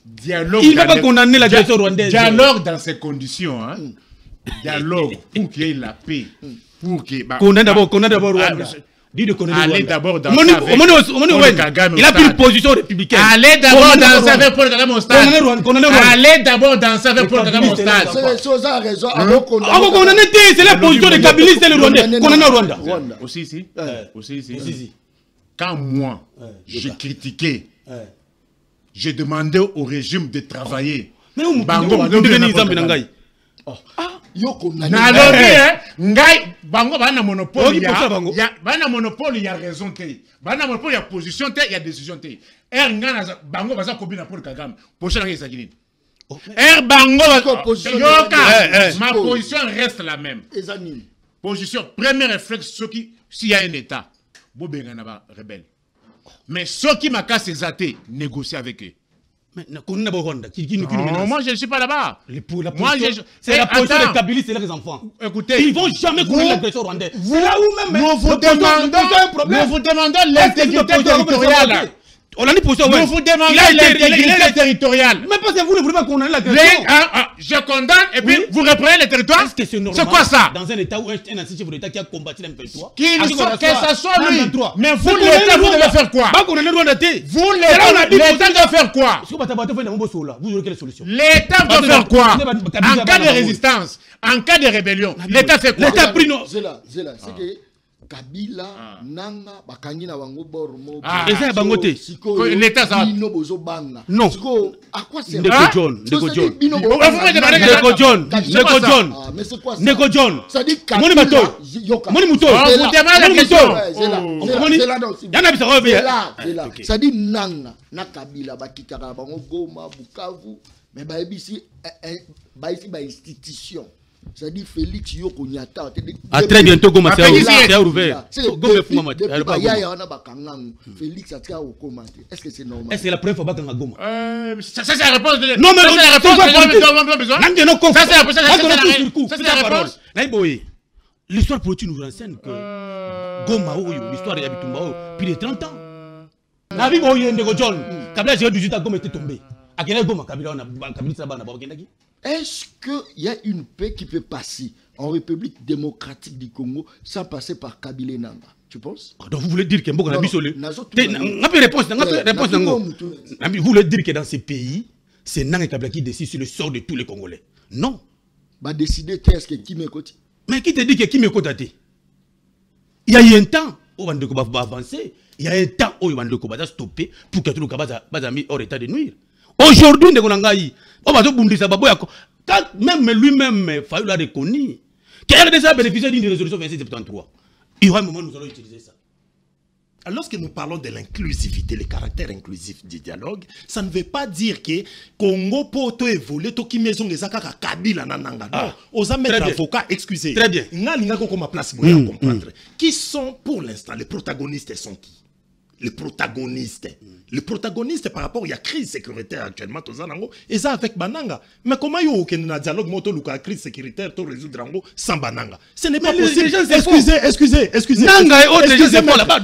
Dialogue. Il va pas condamner l'agression rwandaise. Dialogue dans ces conditions. Hein. Dialogue pour qu'il y ait la paix. Pour qu'il condamne d'abord Rwanda. Allez d'abord dans il a pris une position républicaine. Allez d'abord dans sa Paul Kagame au stade. Allez d'abord dans sa Paul Kagame au stade. C'est la position des Kabylistes et le Rwandais. Condamné au Rwanda. Aussi ici. Quand moi, j'ai critiqué, j'ai demandé au régime de travailler. Mais où Bango Ngai. Bango va na monopole, il y a monopole, il y a raison te. Bana monopole, il y a position te, il y a décision te. Bango va sa copine pour Kagame. Position est sakini. Bango ma position reste la même. Position premier réflexe s'il y a un état, bobenga na ba rebelle. Mais ceux qui m'a cassé zaté, négocier avec eux. Mais moi je ne suis pas là-bas. C'est la position des Kabylistes et des enfants. Écoutez, ils vont jamais condamner l'agression rwandaise. C'est là où même nous vous demandons l'intégrité territoriale. On a dit pour ça, nous vous demandons l'intégrité territoriale. Mais parce que vous ne voulez pas condamner l'agression. Je condamne et puis vous reprenez le territoire. C'est quoi ça? Dans un état où un ancien chef d'État qui a combattu l'M23. Que ça soit lui. Mais vous, l'État, vous devez faire quoi? Vous, l'État doit faire quoi? Vous aurez quelle solution? L'État doit faire quoi? En cas de résistance, en cas de rébellion, l'État fait quoi? L'État pris non. C'est que Kabila, Nanga, Bakangi na bango bormo. Eza bangote. L'État ça. Non. À quoi c'est? Neko John. Ça dit Moni Mato. Moni Mouto. Vous demandez la question. Ça dit Nanga, na Kabila, Bakitaka, bango Goma, Bukavu, mais ici, institution. Ça dit Félix Yoko Nyata. Très bientôt, Goma, c'est ouvert. Félix a commenté. Est-ce que c'est normal? Est-ce que la première fois que Goma? Ça, c'est la réponse. Non, mais c'est la réponse. Ça, c'est la réponse. L'histoire politique nous enseigne que Goma, l'histoire de Yabitumba, plus de 30 ans. La vie, John, Kabila, j'ai 18 ans, Goma était tombé. À quel Goma, Kabila, est-ce qu'il y a une paix qui peut passer en République démocratique du Congo sans passer par Kabila et Nanga? Tu penses? Donc vous voulez dire que vous voulez dire que dans ces pays, c'est Nanga et Kabila qui décident sur le sort de tous les Congolais? Non. Bah décider qu'est-ce que qui m'écoute? Mais qui te dit que qui m'écoute? Il y a eu un temps où on va avancer. Il y a un temps où on va stopper pour que tout le monde va mis hors état de nuire. Aujourd'hui, même lui-même, Fayou l'a reconnu, qu'il a déjà bénéficié d'une résolution 2673. Il y aura un moment où nous allons utiliser ça. Lorsque nous parlons de l'inclusivité, le caractère inclusif du dialogue, ça ne veut pas dire que Congo peut évoluer, Toki maison de Zakaka Kabila Nananga. Non, aux avocats, excusez. Très bien. Comprendre. Qui sont pour l'instant les protagonistes sont qui? Les protagonistes. Les protagonistes par rapport à la crise sécuritaire actuellement, et ça avec Bananga. Mais comment il y a aucun dialogue moto la crise sécuritaire pour résoudre sans Bananga? Ce n'est pas possible. Excusez. Nanga et autres gens sont là-bas.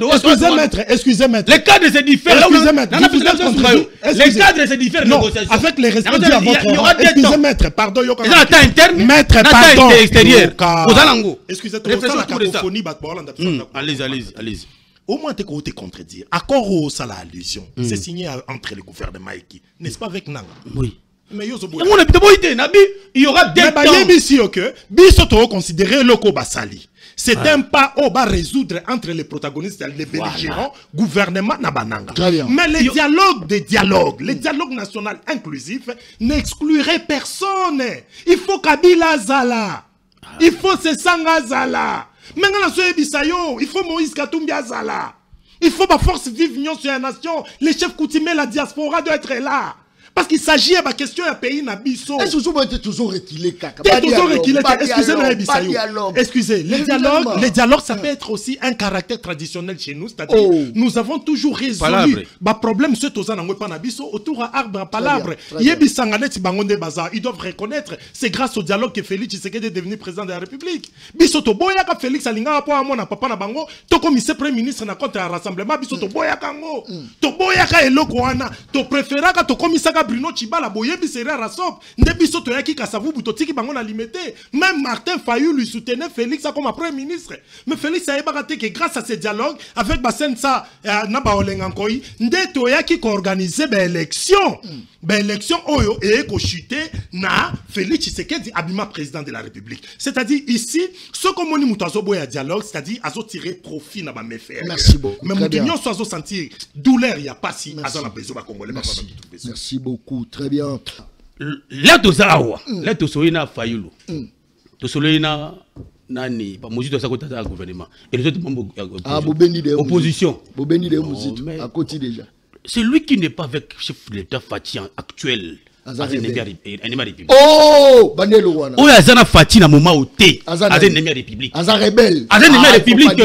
Excusez, maître. Les cadres se diffèrent. Les cadres se diffèrent. Non, avec les respects à votre excusez, maître, pardon. Maître, pardon. Extérieur. Excusez, la cacophonie. Allez-y. Au moins, tu peux te contredire. Accord au salaire allusion, c'est signé entre le gouvernement et qui? N'est-ce pas avec Nanga? Oui. Mais il y aura des temps. Considérer le Kobasali. C'est un pas où on va résoudre entre les protagonistes et les belligérants, gouvernement Nabananga. Mais les dialogues national inclusif n'exclurait personne. Il faut Kabila Zala. Il faut Sesanga Zala. Il faut Moïse Katumbi Azala. Il faut ma force vive union sur la nation. Les chefs coutumiers, la diaspora doit être là. Parce qu'il s'agit de la question d'un pays Nabiso. Est-ce que vous êtes toujours reculé? Excusez, les dialogues, ça peut être aussi un caractère traditionnel chez nous. C'est-à-dire, nous avons toujours résolu le problème autour à arbre à palabre. Ils doivent reconnaître, c'est grâce au dialogue que Félix Tshisekedi est devenu président de la République. Bisoto Boyaka Félix Alinga po amona papa na bango, to commissaire premier ministre na contre un rassemblement bisoto Boyaka ngo. To Boyaka eloko wana, to préféraka to commissaire Bruno Chibala boyebi serait rasop ndebiso to yaki kasavu butotiki bango na limité même Martin Fayulu lui soutenait Félix comme premier ministre mais Félix a raté que grâce à ce dialogue avec Basensa na ba olengankoi ndeto yaki ko organiser ba élection oyo et ko chuter na Félix Tshisekedi abima président de la République c'est-à-dire ici ce comme on mutazo boya dialogue c'est-à-dire azo tirer profit na ba méfaire merci beaucoup mais nous azo sentir douleur il y a pas si azo la besoin ba congolais. Merci beaucoup, très bien. Là, tout ça, là, tout ça, il y a Fayulu. Tout ça, il y a Nani, pas Mouzito, ça côté du gouvernement. Et les autres membres de l'opposition. À côté déjà. C'est lui qui n'est pas avec le chef de l'État Fati actuel. Oh, Banelo wana. Oh, Azana Fati na moment où t'es. Azana République. Azana rebelle. Azana République.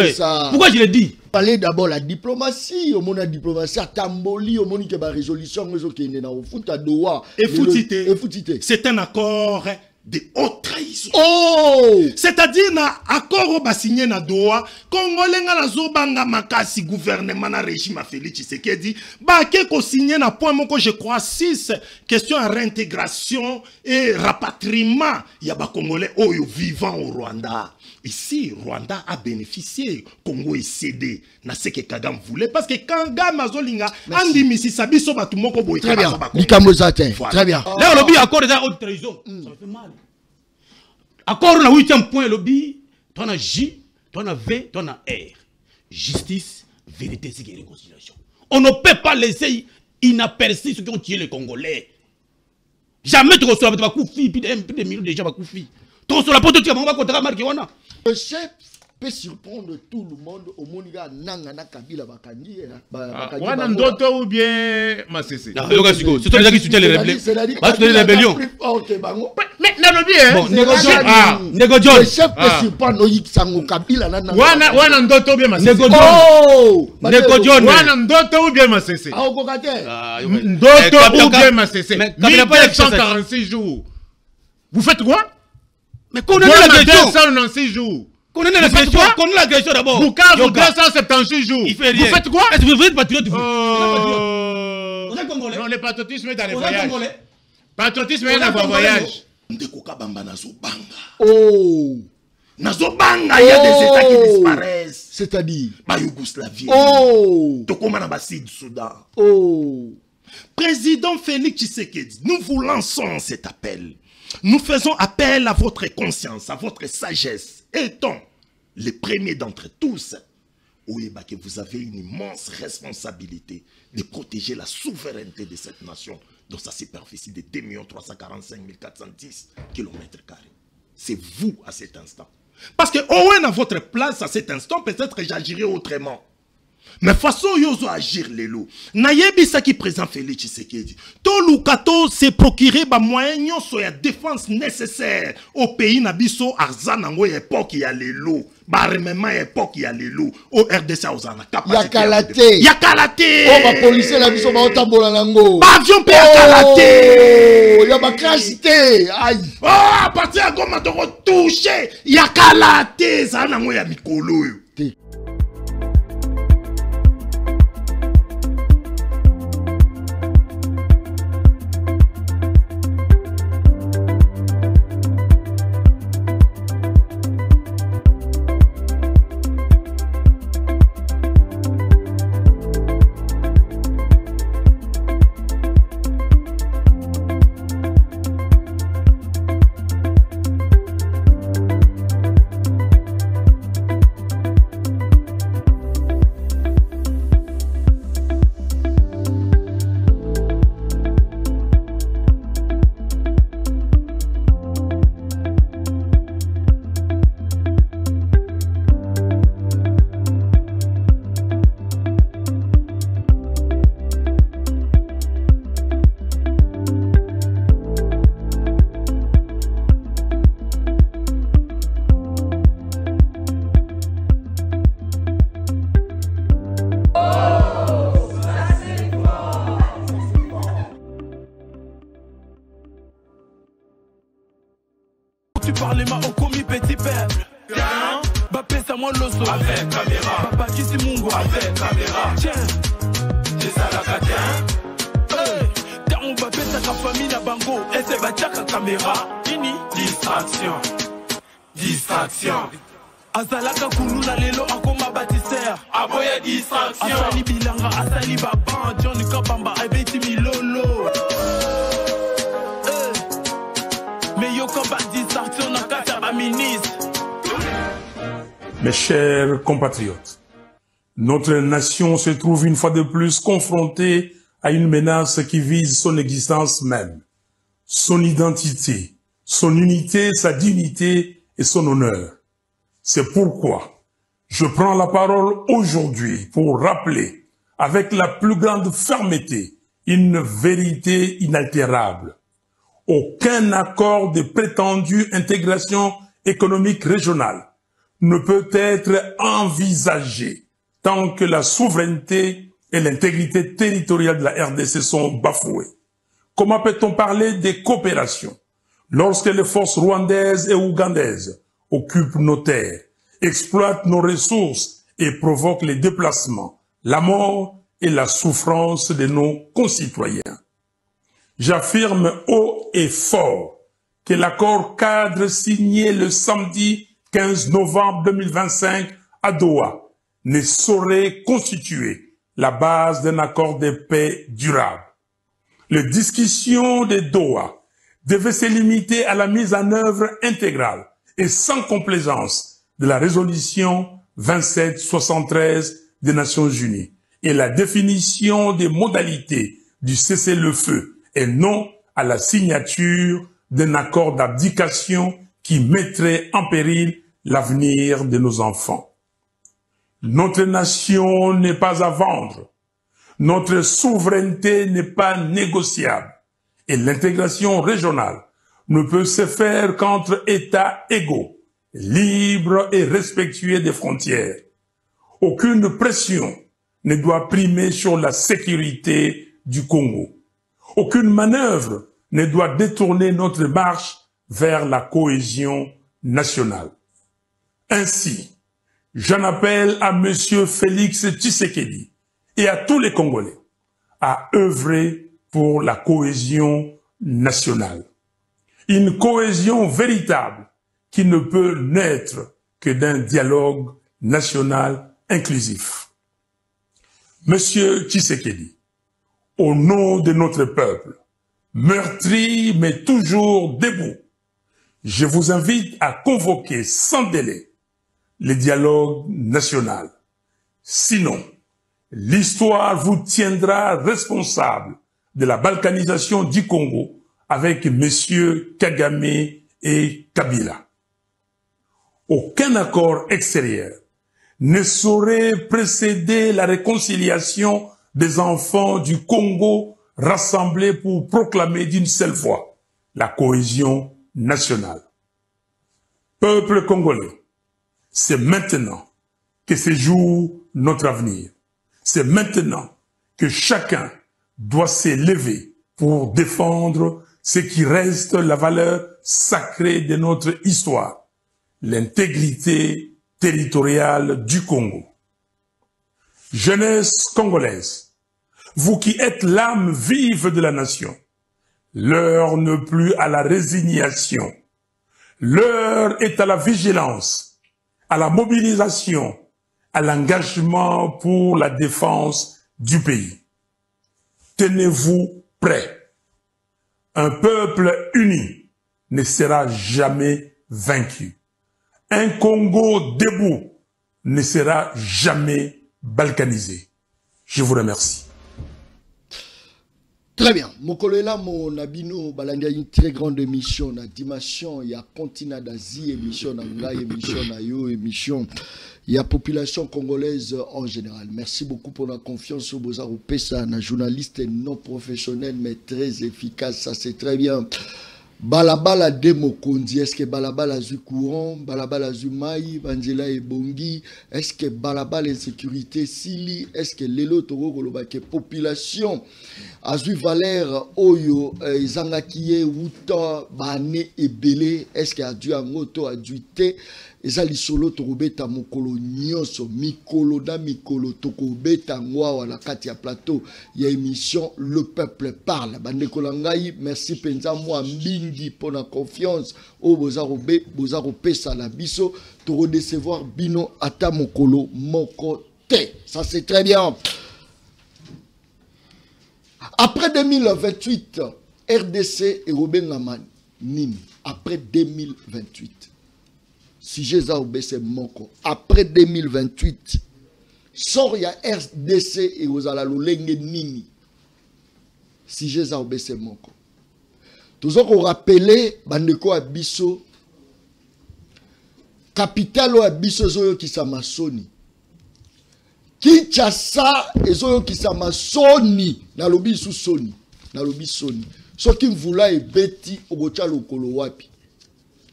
Pourquoi je l'ai dit? Parler d'abord la diplomatie, au monde la diplomatie à Tamboli, au monde qui a résolution, qui est au foot à Doha. Et foutité. C'est un accord de haute trahison. Oh! C'est-à-dire na accord au signé na Doha, Congolais na zobanga makasi gouvernement na régime à Félix Tshisekedi, ba ke ko signé na point moko je crois 6 questions à réintégration et rapatriement ya ba Congolais oyo vivant au Rwanda. Ici, Rwanda a bénéficié, Congo est cédé, na ce que Kagame voulait, parce que Kagame Azolinga, Andi Mississippi, Soba Tumoko Boy. Très bien, très bien. Là, le lobby accord déjà haute trahison. Ça me fait mal. Accord na 8e point, lobby, ton a J, ton a V, ton a R. Justice, vérité, sécurité et réconciliation. On ne peut pas laisser inaperçus ceux qui ont tué les Congolais. Jamais tu reçois pas Koufi, puis des millions de gens Koufi. Tu reçois la porte de Tiamanga contre la marque. Le chef peut surprendre tout le monde au monde Nangana Kabila Bakandi. Wana Ndoto ou bien Masese. C'est toi qui soutient les rébellions. Mais Négojon. Le chef peut surprendre Sango Kabila. Wana Ndoto ou bien Masese. Négojon. Wana Ndoto ou bien Masese. Ndoto ou bien Masese. 1146 jours. Vous faites quoi? Mais condamnez l'agression. 296 jours. Condamnez l'agression d'abord. Bukavu 276 jours. Il fait rien. Vous faites quoi? Est-ce que vous êtes patriote? Vous êtes congolais? Non, le patriotisme est dans les voyages. Patriotisme est dans les voyages. Oh. Nazobanga, il y a des États qui disparaissent. C'est-à-dire la Yougoslavie. Oh. Tokoma na Sud-Soudan. Oh. Président Félix Tshisekedi, nous vous lançons cet appel. Nous faisons appel à votre conscience, à votre sagesse. Étant les premiers d'entre tous, que vous avez une immense responsabilité de protéger la souveraineté de cette nation dans sa superficie de 2 345 410 km². C'est vous à cet instant. Parce que à votre place à cet instant, peut-être j'agirai autrement. Mais façon yozo agir lelo. Nayebi sa qui présent Félix Tshisekedi. To lukato se procurer ba moyen nyonso ya défense nécessaire au pays nabiso arzanango époque ya lelo. Ba remema époque ya lelo. Au RDC ozana capacité. Ya kalaté. Oh ba policier nabiso ba otambola nango. Ba avion pe ya kalaté. Ya ba crashité. Aïe. Oh à partir de Goma to toucher ya kalaté zanango ya mikolo yo. Tu parles ma au commis petit peuple. Bappé ça moi l'osso. Avec caméra. Papa qui c'est mon gars. Avec caméra. Tiens. C'est ça la catin. ntango bapesaka famille na bango ese batiaka caméra nini distraction distraction azalaka kulula lelo akoma bâtisseur aboya distraction asali bilanga asali baban John Kabamba abeti milolo mais yo koba distraction na kata ba ministre. Mes chers compatriotes, notre nation se trouve une fois de plus confrontée à une menace qui vise son existence même, son identité, son unité, sa dignité et son honneur. C'est pourquoi je prends la parole aujourd'hui pour rappeler avec la plus grande fermeté une vérité inaltérable. Aucun accord de prétendue intégration économique régionale ne peut être envisagé tant que la souveraineté et l'intégrité territoriale de la RDC sont bafouées. Comment peut-on parler de coopération lorsque les forces rwandaises et ougandaises occupent nos terres, exploitent nos ressources et provoquent les déplacements, la mort et la souffrance de nos concitoyens? J'affirme haut et fort que l'accord cadre signé le samedi 15 novembre 2025 à Doha ne saurait constituer la base d'un accord de paix durable. Les discussions de Doha devaient se limiter à la mise en œuvre intégrale et sans complaisance de la résolution 2773 des Nations Unies et la définition des modalités du cessez-le-feu et non à la signature d'un accord d'abdication qui mettrait en péril l'avenir de nos enfants. Notre nation n'est pas à vendre. Notre souveraineté n'est pas négociable. Et l'intégration régionale ne peut se faire qu'entre États égaux, libres et respectueux des frontières. Aucune pression ne doit primer sur la sécurité du Congo. Aucune manœuvre ne doit détourner notre marche vers la cohésion nationale. Ainsi, j'en appelle à Monsieur Félix Tshisekedi et à tous les Congolais à œuvrer pour la cohésion nationale. Une cohésion véritable qui ne peut naître que d'un dialogue national inclusif. Monsieur Tshisekedi, au nom de notre peuple, meurtri mais toujours debout, je vous invite à convoquer sans délai le dialogue national. Sinon, l'histoire vous tiendra responsable de la balkanisation du Congo avec messieurs Kagame et Kabila. Aucun accord extérieur ne saurait précéder la réconciliation des enfants du Congo rassemblés pour proclamer d'une seule voix la cohésion nationale. Peuple congolais, c'est maintenant que se joue notre avenir. C'est maintenant que chacun doit s'élever pour défendre ce qui reste la valeur sacrée de notre histoire, l'intégrité territoriale du Congo. Jeunesse congolaise, vous qui êtes l'âme vive de la nation, l'heure n'est plus à la résignation, l'heure est à la vigilance, à la mobilisation, à l'engagement pour la défense du pays. Tenez-vous prêts. Un peuple uni ne sera jamais vaincu. Un Congo debout ne sera jamais balkanisé. Je vous remercie. Très bien. Mokolela mon abino balanga une très grande émission na dimension il y a continent d'Asie émission na ngai émission na yo émission il y a population congolaise en général. Merci beaucoup pour la confiance au Bozaro Pesa, un journaliste non professionnel mais très efficace, ça c'est très bien. Balabala Demokondi, est-ce que Balabala zu courant, Balabala zu maï, Banjela et Bongi, est-ce que Balabala insécurité Sili, est-ce que Lelo Toro Golobake population Azu Valère Oyo, Zangakie, Wuta, Bane et Belé, est-ce que Adu Angoto, Adu Te, eza lisolo tokobeta mokolo nyonso mikolo na mikolo tokobeta ngwa na kati ya plateau ya émission Le Peuple Parle. Bandeko na ngai, merci penza mwa mbingi pona confiance o boza kopesa na biso to recevoir bino ata mokolo moko te. Ça c'est très bien. Après 2028, RDC et Robengama Nini. Après 2028. Si j'ai obéissé moko. Après 2028, sort ya RDC et aux alalolenge Nini. Si j'ai obéissé moko. Toujours qu'on rappelle, bandeko abiso, capitale abiso zoyo kisamasoni. Kinshasa ezoyo kisamasoni na lobi sous soni. Na lobi soni. So qui voula et beti ogocha lokolo wapi.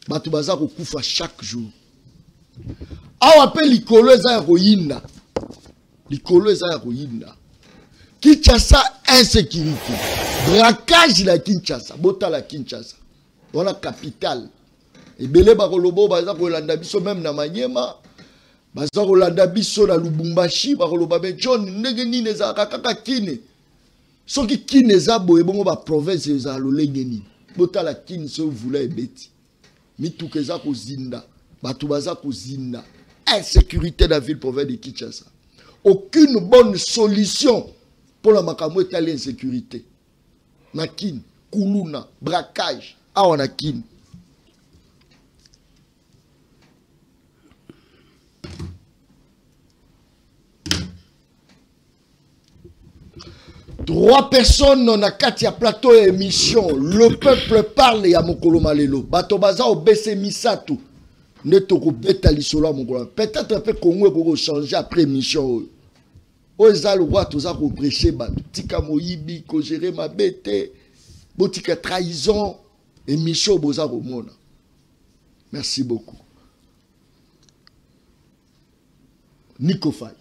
Batu baza kokufa chaque jour. Awa pe likolo eza ya koyinda. Likolo eza ya koyinda. Kinshasa insécurité. Braquage la Kinshasa. Bota la Kinshasa. Dans la capitale. Et belé bakolobo baza kolanda biso même na Manyema. Baza kolanda biso na Lubumbashi bakoloba be John ndenge nini eza kaka kine. Soki kine eza boye bongo ba province eza lolenge nini. Bota la kine so voulait beti. Mitukeza kozinda, batubaza kozinda, insécurité de la ville province de Kinshasa. Aucune bonne solution pour la makambo et l'insécurité. Nakin, Kuluna, braquage, awanakin. Trois personnes on a quatre ya plateau et émission. Le peuple parle ya mokolo malelo. Bato baza obese misatu. Ne toko beta lisola mokolo. Peut-être après Congo ko changer après émission. Oza le roi toza ko prêcher bato. Tika moyibi ko gérer ma bête. Botika trahison émission boza ko mona. Merci beaucoup. Nico Faye.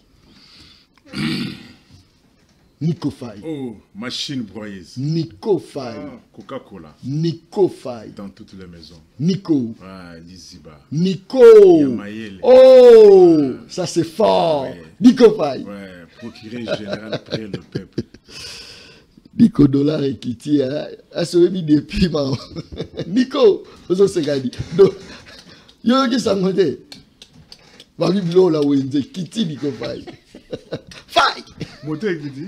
Nico Faye. Oh, machine broyeuse. Nico Faye. Ah, Coca-Cola. Nico Faye. Dans toutes les maisons. Nico. Ah, Liziba. Nico. Yamayele. Oh, ça c'est fort. Ouais. Nico Faye. Ouais, procureur général près le peuple. Nico Dollar et Kitty, a sauvé depuis ma. Nico, vous avez gagné. Yo qui s'en monte. Marie Blo la Wenze, Kitty Nico Faye. Faye. Moteur qui dit.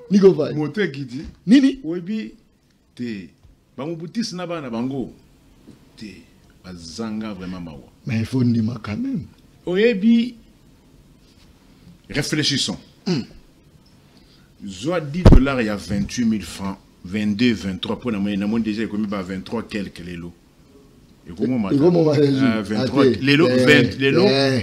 Nico Faye. Moteur qui dit. Nini. Webi te. Bango boutis na bana bango. Te. Bazanga vraiment mawa. Mais il faut dire quand même. Oyebi. Réfléchissons. Zoa 10 $, il y a 28 000 francs. 22, 23 pour la moyenne. La moyenne déjà est commis par 23 quelques les lots. Et comment 23 les lots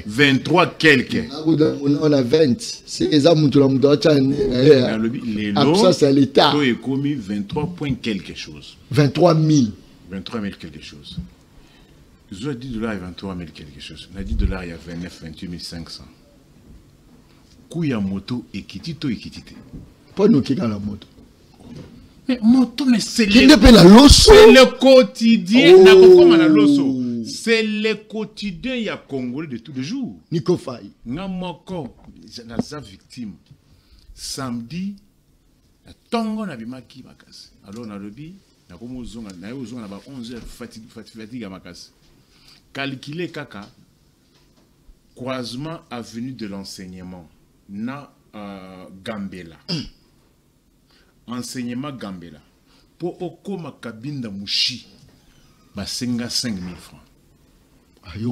23 quelques. On a 20. C'est les hommes qui ont les lots. Ça c'est l'État. Tout est commis 23 points quelque chose. 23 000. 23 000 quelque chose. Zoa 10 $, il y a 23 000 quelque chose. On a 10 $, il y a 29, 28 500. Kouya moto ekitito ekitite. Pas nous qui dans la moto. Mais moto mais c'est le quotidien. C'est le quotidien ya Congolais de tous les jours. Nico Faye. Ngamoko na victime. Samedi na tongo na bimaki makasi. Alors na lobi na komo zonga na yo zonga na ba 11h fatigue makasi. Calculer kaka croisement avenue de l'enseignement. Na Gambela. Enseignement Gambela. Pour okoma kabinda mushi. Basenga 5 000 francs. Est-ce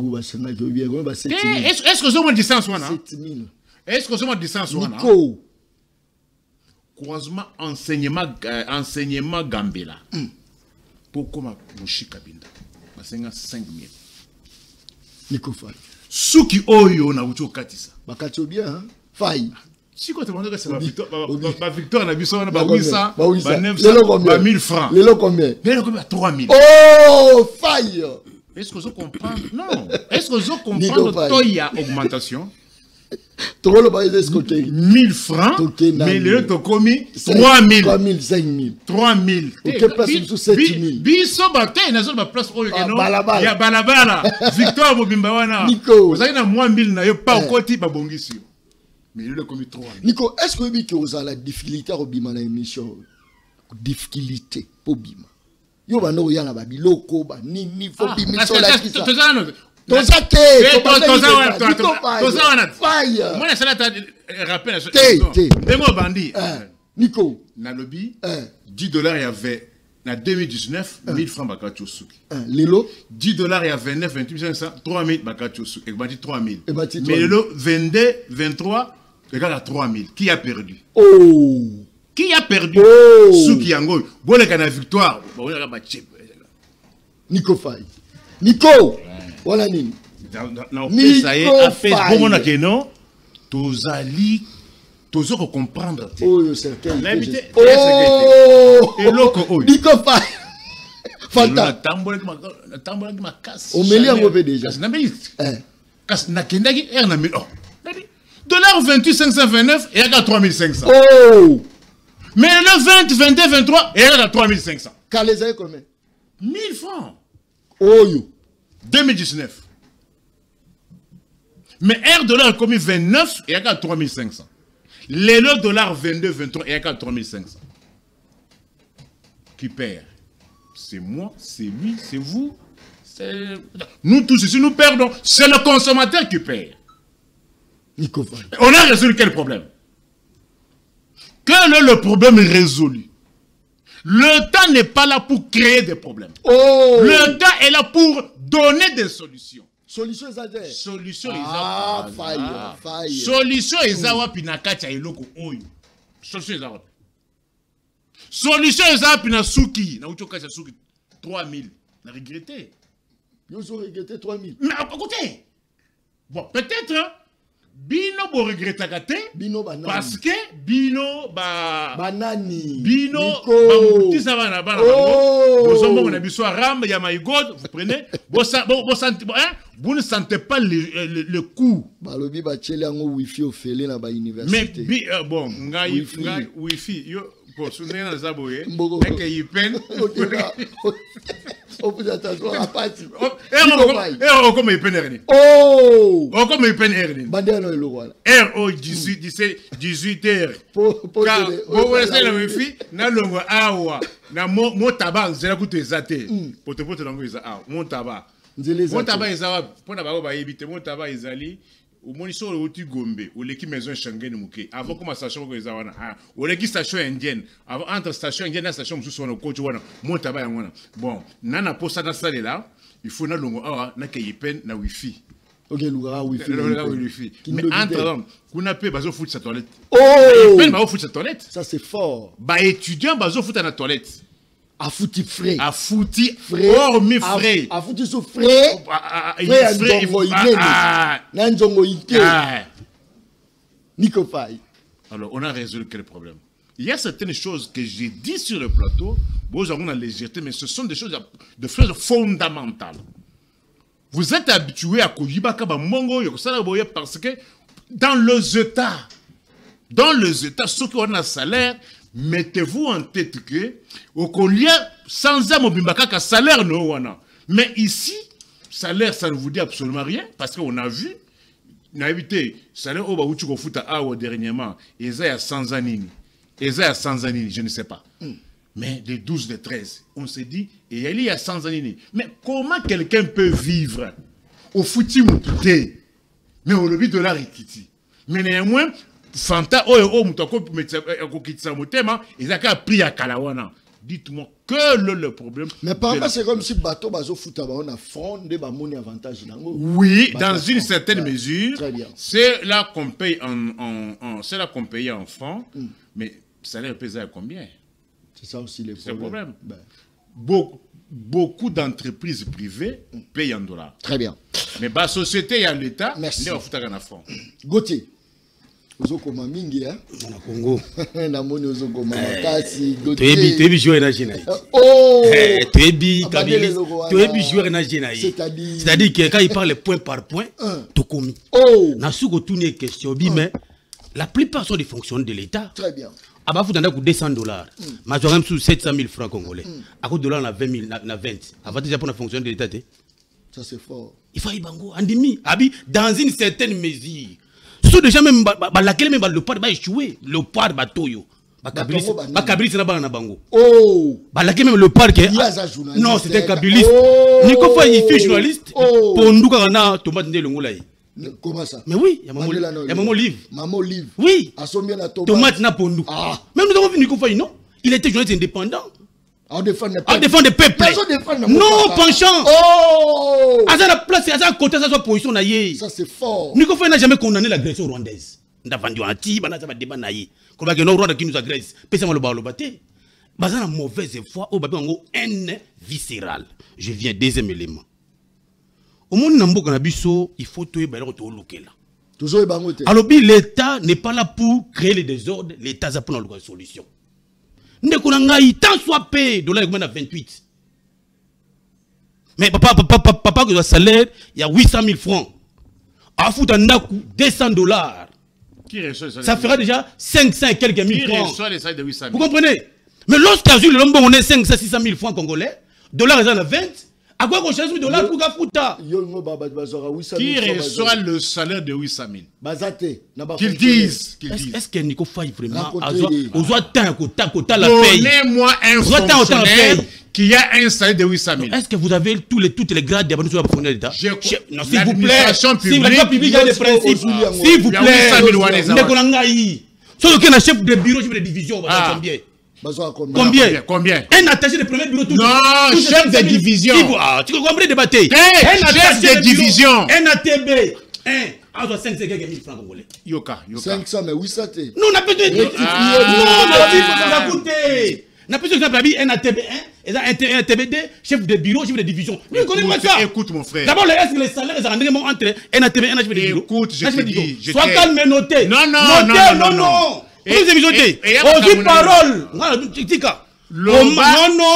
que vous avez une distance? 7 000. Est-ce que vous avez une distance? Nico. Croisement enseignement Gambela. Pour okoma mushi kabinda. Basenga 5 000. Nico Faye. Suki oyo na ucho katisa. Bakatio bien, hein? Faille. Si quand tu demandes que c'est ma victoire, ma victoire, on a vu ça, on a 800, 900, 1000 francs. Les lots combien? Les lots combien? 3000. Oh, faille. Est-ce que vous comprenez? Non. Est-ce que vous comprenez qu'il y a augmentation? 1000 francs, mais le to commis 3000. 3000, 5000. 3000. Ok, place sous 7000. Biso bataille, na zo ba place oyo eno. Ya balabala. Victor Bobimba wana. Nico. Vous avez na moins 1000 na yo pas au côté ba bongisi. Mais le commis 3000. Nico, est-ce que vous avez la difficulté au bima na émission? Difficulté pour bima. Yo ba no ya na ba biloko ba ni fo bima so la kisa. Nico, na lobby, 10 $, il y avait, en 2019, 1000 francs bakati osuki. Lelo, 10 $, il y a 29, 28 500, 3000 bakati osuki. Et bati 3000. Mais lelo, 22, 23, regarde à 3000. Qui a perdu? Oh! Qui a perdu? Souki yango. Bon, le canal victoire. Nico Faye. Nico! Voilà nini. Ça y est, à Facebook, on a que non. Tozali, tozo ko comprendre. Oh, c'est quel. L'invité. Oh! Et l'autre, Nico Faye. Fanta. La tambola qui m'a cassé. On me lit en mauvais déjà. Kas na kendaki er na mil. Oh. $28 529 et il y a 3500. Oh! Mais le 20, 22, 23 et il y a 3500. Quand les avez combien? 1000 francs. Oh yo. 2019. Mais $, a commis 29 et il y a 3500. Les $, 22, 23 et il y a 3500. Qui perd? C'est moi, c'est lui, c'est vous. Nous tous ici, nous perdons. C'est le consommateur qui perd. On a résolu quel problème? Quel est le problème résolu? Le temps n'est pas là pour créer des problèmes. Oh. Le temps est là pour donner des solutions. Solution est Solution faille. Solution est pinakati eloko oyo. Solution est Solution est pinasuki. Na uchoka suki 3000. Na regretté. Yo ont regretté 3000. Mais à côté. Bon, peut-être Bino bo regretta kate. Bino banani. Parce que Bino ba banani. Bino ba mutisa bana bana. Bozombo na biso ram ya my god, vous prenez. Vous ne sentez pas le coup. Ba lobi ba chele ngo wifi ofele na ba université. Mais bon, ngai wifi yo pour soutenir na zaboye. Eke yipen. On peut attendre à partir. Comme il peine erni. Oh! Comme il peine erni. Bandano le roi. RO 18 heures. Pour laisser la wifi, na longo awa, na mo tabac, zela kutu ezate. Pour te longo eza awa, mon tabac. Mon tabac ezala, pour na ba éviter mon tabac ezali. Au moins, sur le outil Gombe, ou l'équipe maison Schengen Mouké, avant comme station que ou l'équipe station indienne, avant entre station indienne et station sur le coach, mon tabac. Bon, nana pour ça dans salle là, il faut na longo awa na kayipen na wifi. Ok, l'oura wifi. Mais entre hommes, qu'on a payé bazo foot sa toilette. Oh! Peine bazo foot sa toilette. Ça c'est fort. Bah étudiant bazo foot à la toilette. A fouti frais. A fouti hormis frais. A fouti sous frais. Frais Nanzongo Ike. Nico Faye. Alors, on a résolu quel problème? Il y a certaines choses que j'ai dit sur le plateau, bon, on a légèreté, mais ce sont des choses de choses fondamentales. Vous êtes habitué à Koyibaka Mongo, parce que dans les États, ceux qui ont un salaire, mettez-vous en tête que au collier sans un salaire no wana. Mais ici, salaire ça ne vous dit absolument rien parce qu'on a vu, on a évité salaire au baouti ko futa awa dernièrement, Esaïa sans anini, je ne sais pas. Mais les 12, les 13, on s'est dit et il y a sans anini. Mais comment quelqu'un peut vivre au fouti mouté, mais au lobby de la rikiti. Mais néanmoins Fanta ils ont pris à Kalawana. Dites-moi que le problème. Mais par exemple, c'est comme si bateau bazo futa on a front de mon avantage. Oui, dans une certaine mesure. C'est là qu'on paye c'est là qu'on paye en francs. Mais ça leur pèse à combien? C'est ça aussi le problème. Beaucoup d'entreprises privées payent en dollars. Très bien. Mais la société et l'État, merci. on fout à francs. Gauthier. Ozokoma mingi hein na Congo na moni ozokoma makasi Toyebi joueur na Génaï. Oh Toyebi Kabylie Toyebi joueur na Génaï. C'est-à-dire que quand il parle point par point tout commis. Oh na suko tourner question bi mais la plupart sont des fonctionnaires de l'État. Très bien. Ah bah vous donnez $200. Majorem sous 700 000 francs congolais. À cause de $20 na 20. Avant déjà pour la fonctionnaire de l'État. Ça c'est fort. Il faut y bango andimi abi dans une certaine mesure. Ce sont déjà même laquelle même le part va échouer, le part batoyo. Kabylie c'est na bango. Oh laquelle même le part que non, c'était Kabylie. Niko fa il fait journaliste pour nous quand on a tomate de l'ongolaï. Comment ça? Mais oui, il y a maman livre. Maman livre. Oui. Tomate na pondu. Même nous avons vu Niko fa non. Il était journaliste indépendant. On défend des peuples. Non, penchant. Oh! À la place, à la côté, à sa position. Ça, c'est fort. Nico n'a jamais condamné l'agression rwandaise. On a vendu un type, on a fait débat naïe. Comme que nos Rwandais qui nous agressent. Pèsez-moi le bas, le bâté. Basé la mauvaise foi, au babi, en haine viscérale. Je viens, deuxième élément. Au monde Nambo Kanabiso, il faut tout le local. Toujours bangote. Alors, l'État n'est pas là pour créer les désordres, l'État a pour une solution. Ndekonangai, tant soit payé, dollar à 28. Mais papa, que le salaire, il y a 800 000 francs. À foutre un coup, $200. Ça fera déjà 500 et quelques mille francs. Vous comprenez? Mais lorsqu'à le lombo, on est 500, 600 000 francs congolais, dollar est à 20. À quoi qu'on change $1 pour Gafuta? Qui reçoit le salaire de 800 000? Qu'ils disent. Est-ce que Nico faille vraiment la paye? Donnez-moi un fonctionnaire qui a un salaire de 800 000. Est-ce que vous avez toutes les grades d'abonnés sur la fonctionnaire d'État? Non, s'il vous plaît. Si l'administration publique a des principes, s'il vous plaît. Sauf qu'un chef de bureau, chef de division, Combien? Un attaché de premier bureau. Non, chef de division. Tu comprends les débattre? Chef de division. Un ATB. On doit 500 quelques mille francs congolais. Yoka. 500 mais 800. Non, on a pas de. Non, on a plus de un ATB, un ATBD, chef de bureau, chef de division. Vous connaissez ça? Écoute, mon frère. D'abord, est-ce que les salaires sont entre un ATB et un chef de bureau? Écoute, je te dis. Sois calme et notez. Non. Vous émissionez. On dit parole.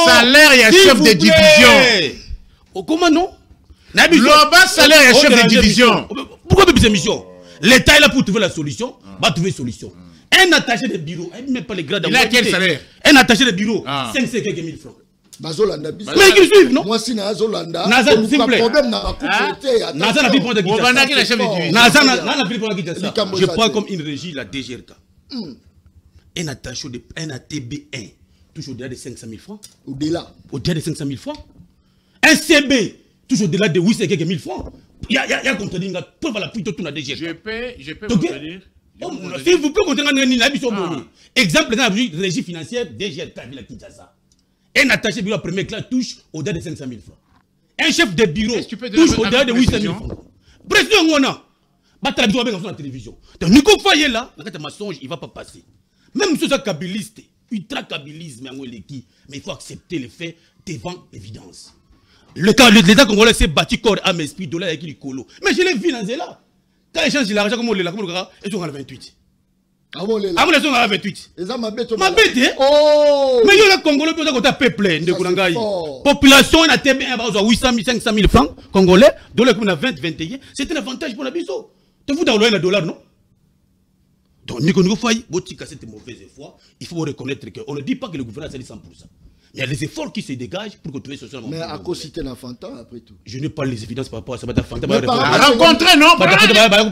Salaire et chef de division. Comment non? Loba salaire et chef de division. Pourquoi pas cette mission? L'État est là pour trouver la solution. Va trouver solution. Un attaché de bureau, même pas les grades. Il a quel salaire? Un attaché de bureau, 500 quelques mille francs. Mais qu'ils suivent, non? Moi, si Nazolanda, Naza, s'il vous plaît. Naza n'a plus pour de Je prends comme une régie la DGRK. Un attaché de un ATB1, toujours au-delà de 500 000 francs. Au-delà de 500 000 francs. Un CB, toujours au-delà de 800 quelques mille francs. Il y a contredit, pour la plutôt tout la DGRK. Je peux vous dire. S'il vous plaît, exemple, dans la régie financière, DGRK, Villa Kinshasa. Un attaché de bureau à première classe touche au-delà de 500 000 francs. Un chef de bureau touche au-delà de 800 000 francs. Président, on a. Battre la télévision. Donc, Nico Faye là, le mensonge, il ne va pas passer. Même si c'est kabiliste, ultra-kabilisme, mais il faut accepter les faits devant l'évidence. L'État congolais s'est battu corps, âme, esprit, dollar avec les colos. Mais je l'ai vu dans là. Quand ils changent l'argent, comme on l'a, ils sont à 28. Ah bon, ils sont à 28. Ma bête, hein? Oh! Mais il y a le Congolais, il y a un peuple. Population, il y a 800 000, 500 000 francs congolais, dollar comme 20, 21. C'est un avantage pour la biso. Tu vous dans le dollar, non? Donc, Nico Faye, cette mauvaise foi, il faut reconnaître qu'on ne dit pas que le gouvernement c'est 100%. Il y a des efforts qui se dégagent pour que tu aies ce Mais à cause c'était l'enfantin après tout. Je n'ai pas les évidences par rapport à ça. Rencontrer, non?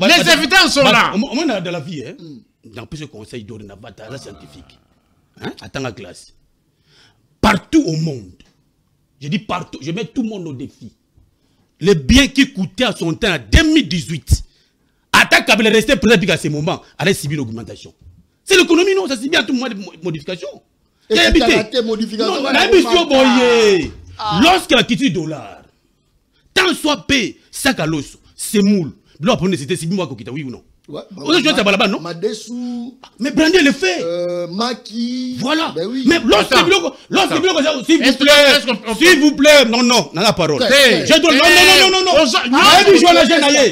Les évidences sont là. Au moins dans la vie, dans plusieurs conseils dorénavant, la scientifique. Attends la classe. Partout au monde, je dis partout, je mets tout le monde au défi. Les biens qui coûtaient à son temps en 2018, attaque Kabila restait présent à ce moment, allait subir l'augmentation. C'est l'économie, non? Ça subit à tout moment de modification. Et c'est modification. Lorsque la quitte du dollar, tant soit payé, sac à l'os, c'est moule. Là, pour c'était 6 mois qu'on quitte, oui ou non? Ouais. Non? Mais Brandy le fait. Maki. Voilà. Ben oui. Mais lorsque s'il vous plaît, non, la parole. Je dois,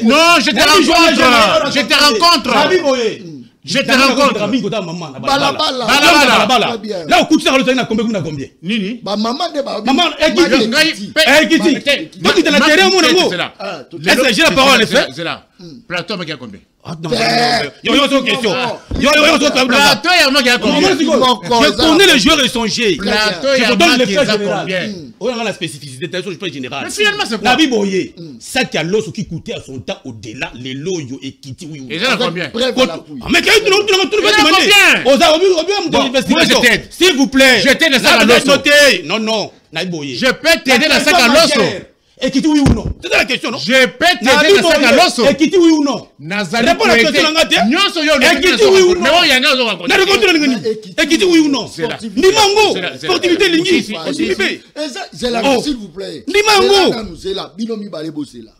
non, je te rencontre. Je te rencontre. Là, au coup de ça, on a combien? Nini? Maman, maman, donc il est l'intérieur, mon amour. Est-ce que j'ai la parole, en effet? C'est là. Plateau, il y a combien? Je connais les joueurs et son jet. Je vous donne le fait général. On a la spécificité, je suis pas général. Mais finalement, c'est quoi? Nabi Boye, ça qui a l'os qui coûtait à son temps au-delà, les loyaux et Kiti. Et j'ai combien? Mais tout le s'il vous plaît. Je t'aide dans ça à l'os. Non, non. Nabi Boye. Je peux t'aider dans ça à l'os. Et Kiti oui ou non? C'est ça la question, non? Je peux t'aider dans ça à l'os. Et Kiti oui ou non? Réponds à la question. Et Kiti oui ou non? Et Kiti oui ou non? Nimango, sportivité linguiste. C'est là, s'il vous plaît. Nimango. C'est là, binomi balebo c'est là.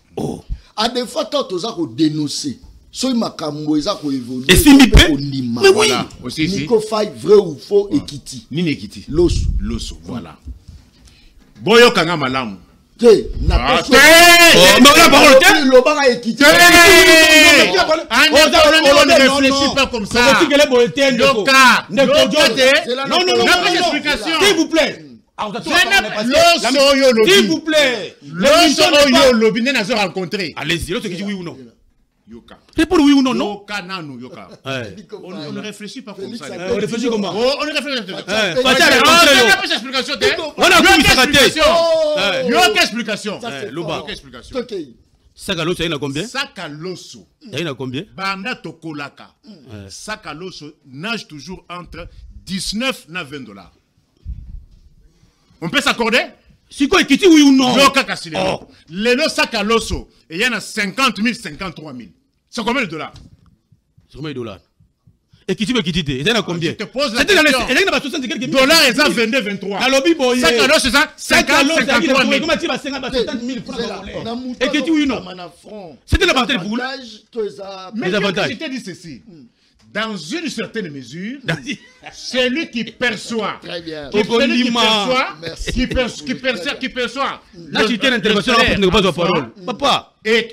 À des fois, toi, tu as dénoncé. Soy makambo eza ko évoluer. Et si Mipé? Mais oui. Nico Faye, vrai ou faux, et Kiti. Nini Ekiti. Loso. Loso, voilà. Boyo kanga malamu. Mais on a parole. On ne réfléchit pas comme ça. S'il vous plaît. S'il vous plaît. Allez-y, l'autre qui dit oui ou non. Yoka. Réponds oui ou non, non? Yoka nanu, Yoka. On ne réfléchit pas comme ça. On réfléchit comment? On ne réfléchit pas. On a une Yoka explication. Loba. Sakaloso, il y en a combien? Sakaloso. Il y en a combien? Banda Tokolaka. Sakaloso nage toujours entre 19 et 20 $. On peut s'accorder? Si quoi, Kiti oui ou non? Yoka Kasile. Lelo Sakaloso. Et il y en a 50 000, 53 000. C'est combien de $? C'est combien de $? Et Kiti veut Kiti, il y en a combien? Je te pose la question. Il y en a 60 quelques $, ils ont 22, 23. Sakaloso, c'est ça? 50, 53 000. Comment tu vas 50 000 francs? Et Kiti oui ou non? C'était l'avantage pour vous? Mais je t'ai dit ceci. Dans une certaine mesure, celui qui perçoit, qui perçoit, là tu tiens l'intervention, ne pas parole. Papa. Et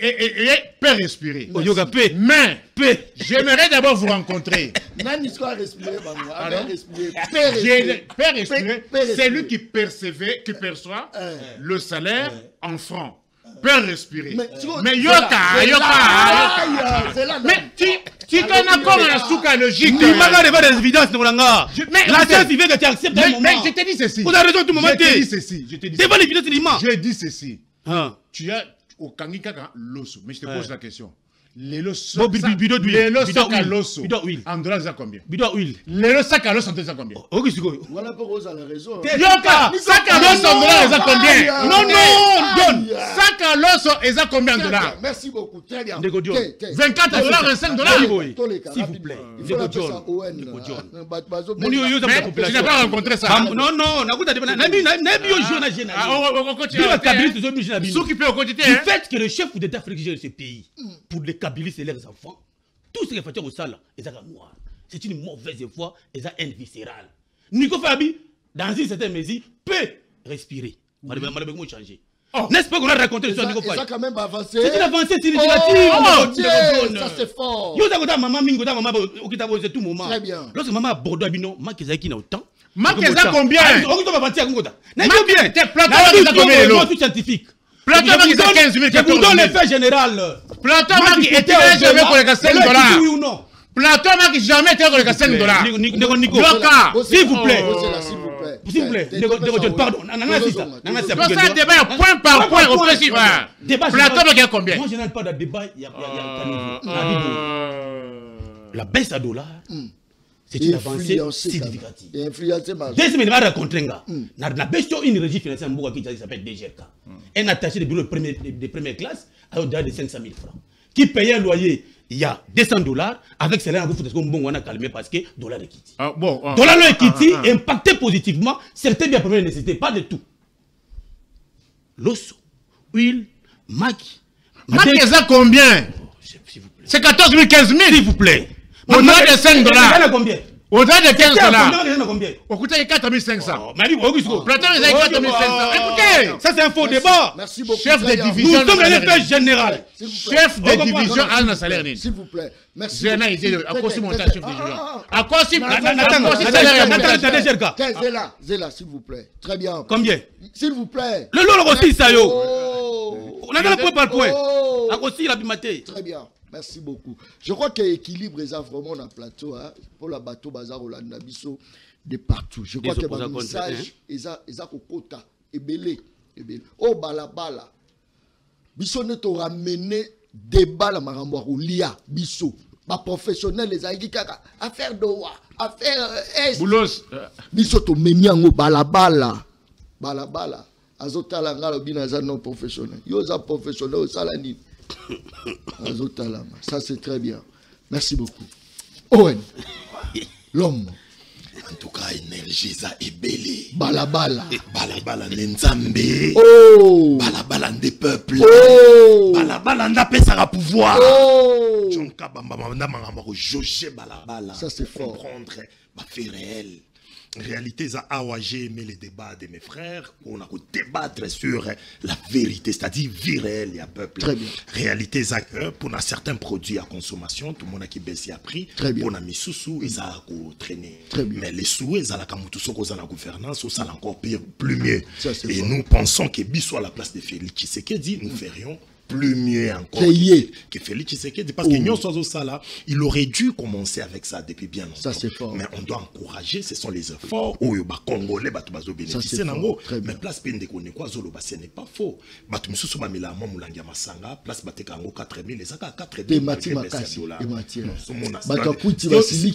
peut respirer. Mais, j'aimerais d'abord vous rencontrer. C'est lui qui perçoit le salaire en francs. Peut respirer. Mais Yoka. Mais tu connais comme un souka logique. Tu m'as pas des évidences, Nolanga. La science, il veut que tu acceptes un moment. Mais je te dis ceci. Vous avez raison, tout le moment. Je te dis ceci. C'est pas l'évidence, je dis ceci. Tu as au Kangikaka l'osso. Mais je te pose la question. Les losso. Bidon d'huile. En dollars, ça combien? Bidon d'huile. Les sacs à l'os en dollars, ça combien? Ok, c'est quoi? Voilà pourquoi Rosa a la raison. Yoka, sac à l'os en dollars, ça combien? Non, donne. Sac à l'os, ça combien de $? Merci beaucoup, très bien. 24 $, 25 $. S'il vous plaît. Tu n'as pas rencontré ça? Non, du fait que le chef d'État africain de ce pays, pour les Kabylistes et leurs enfants, tous ces facteurs au sale, ils sont noirs. C'est une mauvaise foi, ils ont haine viscérale. Nico Fabi, dans une certaine mesure, peut respirer. Malheureusement, changer. N'est-ce pas qu'on a raconté l'histoire de Nico Fabi? Ça quand même avancé. C'est une avancée significative. Ça c'est fort. Yo, maman, mingo, maman, c'est tout moment. Très bien. Lorsque maman a Bordeaux, Abino, maman qui a autant. Maman, ça combien? On va partir à Congoda. Combien? Plateau, combien? Tout scientifique. Plateau, je vous donne l'effet général. Plateau, qui était jamais pour les $5. Oui ou non? Plateau, qui jamais été pour les $5. Nico, s'il vous plaît. S'il vous plaît. Pardon. Ça débat point par point au principe. Plateau, qui a combien? Moi, je n'ai pas de débat. Il y a la baisse à $. C'est une avancée significative. Dès semaines, on va rencontrer la baisse une régie financière qui s'appelle DGRK. Un attaché de bureau de première classe à au-delà de 500 000 francs. Qui payait un loyer il y a $200 avec cela, on a calmé parce que dollar de Kiti. Dollar de Kiti impacté positivement certains biens premières nécessités, pas de tout. L'osso, huile, Maki. Maki, ça combien? C'est 14 000, 15 000. S'il vous plaît. On a de $5. Il y en a combien? Au-delà de 15 dollars. On coûte 4500. Plateau, ils ont 4500. Écoutez, ça c'est un faux débat. Merci beaucoup. Chef de division. Nous sommes l'électeur général. Chef de division à un salaire. S'il vous plaît. Merci. À cause de montage chef de division. À cause de Zéla, s'il vous plaît. Très bien. Combien? S'il vous plaît. Le lot aussi, ça yo. On a le point par point. À cause de la bimaté. Très bien. Merci beaucoup. Je crois que l'équilibre est vraiment dans le plateau. Hein, pour la bateau bazar Olanda Bisso de partout. Je crois que le message est à Kokota et belé. Oh balabala. Bisso ne t'aura mené débat la maramboire ou lia Bisso. Ma professionnel les aïkaka. Affaire d'Owa. Affaire S. Boulos. Bisso to meniango balabala. Balabala. Azotala ngalo binaza non professionnel. Yoza professionnel au salani. Ça c'est très bien. Merci beaucoup. Owen, l'homme. En tout cas, énergie ça est belle. Balabala. Balabala n'enzambe. Oh. Balabala des peuples. Oh. Balabala n'a pas sa pouvoir. Oh. John Kabamba n'a pas jauger balabala. Ça c'est fort. Comprendre ma fait réel. En réalité, j'ai aimé les débats de mes frères. On a débattre sur la vérité, c'est-à-dire vie réelle, il y a peuple. Très bien. Réalité, pour certains produits à consommation, tout le monde a qui baisse à prix. Très bien. On a mis sous-sous, ils ont traîné. Très bien. Mais les sous, ils ont la gouvernance, ça encore plus mieux. Ça, et fort. nous pensons que Bissou à la place de Félix Tshisekedi, nous ferions plus mieux encore que Félix Tshisekedi. Parce que Nyon Sozo Sala, il aurait dû commencer avec ça depuis bien longtemps. Ça, c'est fort. Mais on doit encourager, ce sont les efforts où les Congolais vont bénéficier. Mais place Pende Konekwa Zolo, ce n'est pas faux. Batum Soussou Mamila, Mamoulangia Masanga, place Batekango 4000, les Zaka 4000 $.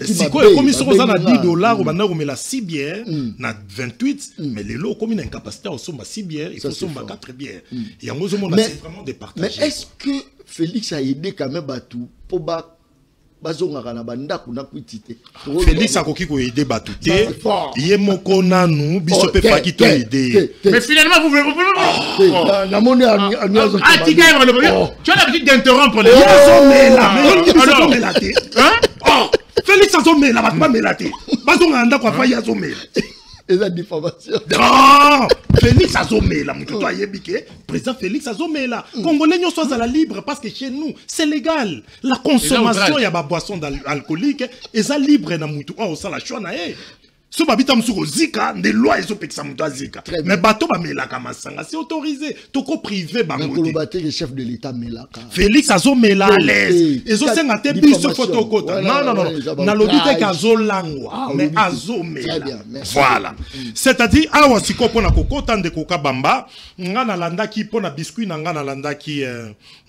Si quoi, comme ils sont à 10 $, on met la 6 bières, na 28, mais les lots, comme ils ont une capacité, on somme à 6 bières, il faut sommer à 4 bières. Et en gros, c'est vraiment des partages. Mais est-ce que Félix a aidé quand même Batou pour Félix a aidé Batou. Il est mokona nous, biso pe pa qui t'a aidé. Mais finalement vous tu as l'habitude d'interrompre les gens. Félix a zombé la batma melate. Bazo nganda kwa fa ya zombé. Et la diffamation. Non, Félix Azomela, président Félix Azomela. Congolais nous sommes à la libre parce que chez nous c'est légal. La consommation il y a des boissons alcooliques et ça libre na mutu. Oh ça la chona eh. Si vous habitez sur Zika, des lois sont Zika. Mais bateau Melaka Masanga, c'est autorisé. Toko privé Bangote. Le chef de l'État Melaka. Félix Azomela à l'aise. Ils ont sengaté bis sur photo kota. Non. Na lobite Azolangwa. Mais Azomela. Voilà. C'est-à-dire, awa siko pona kokota ndeko kabamba, ngana landaki pona biscuit na ngana landaki